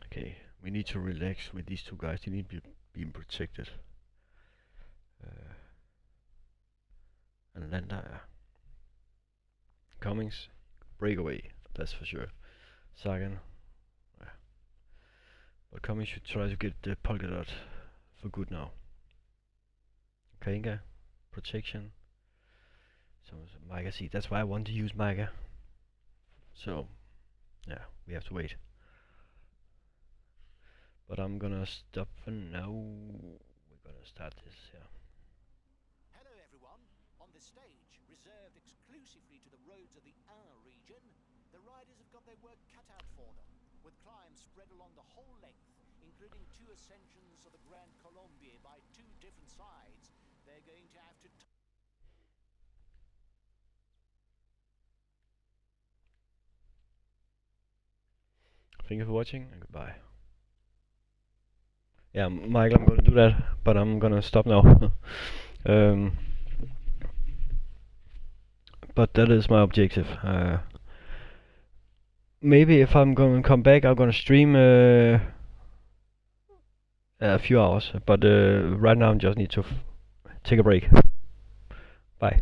Okay, we need to relax with these two guys. They need to be being protected. And then Cummings, breakaway, that's for sure. Sagan, but Cummings should try to get the polka dot for good now. Kainga, protection. So Micah, see, that's why I want to use Micah. So, yeah, we have to wait. But I'm gonna stop for now. We're gonna start this, yeah. Hello everyone. On this stage, reserved exclusively to the roads of the Ain region, the riders have got their work cut out for them, with climbs spread along the whole length, including 2 ascensions of the Grand Colombier by 2 different sides. They're going to have to... Thank you for watching and goodbye. Yeah, Michael, I'm gonna do that, but I'm gonna stop now. But that is my objective. Maybe if I'm gonna come back, I'm gonna stream a few hours. But right now, I just need to take a break. Bye.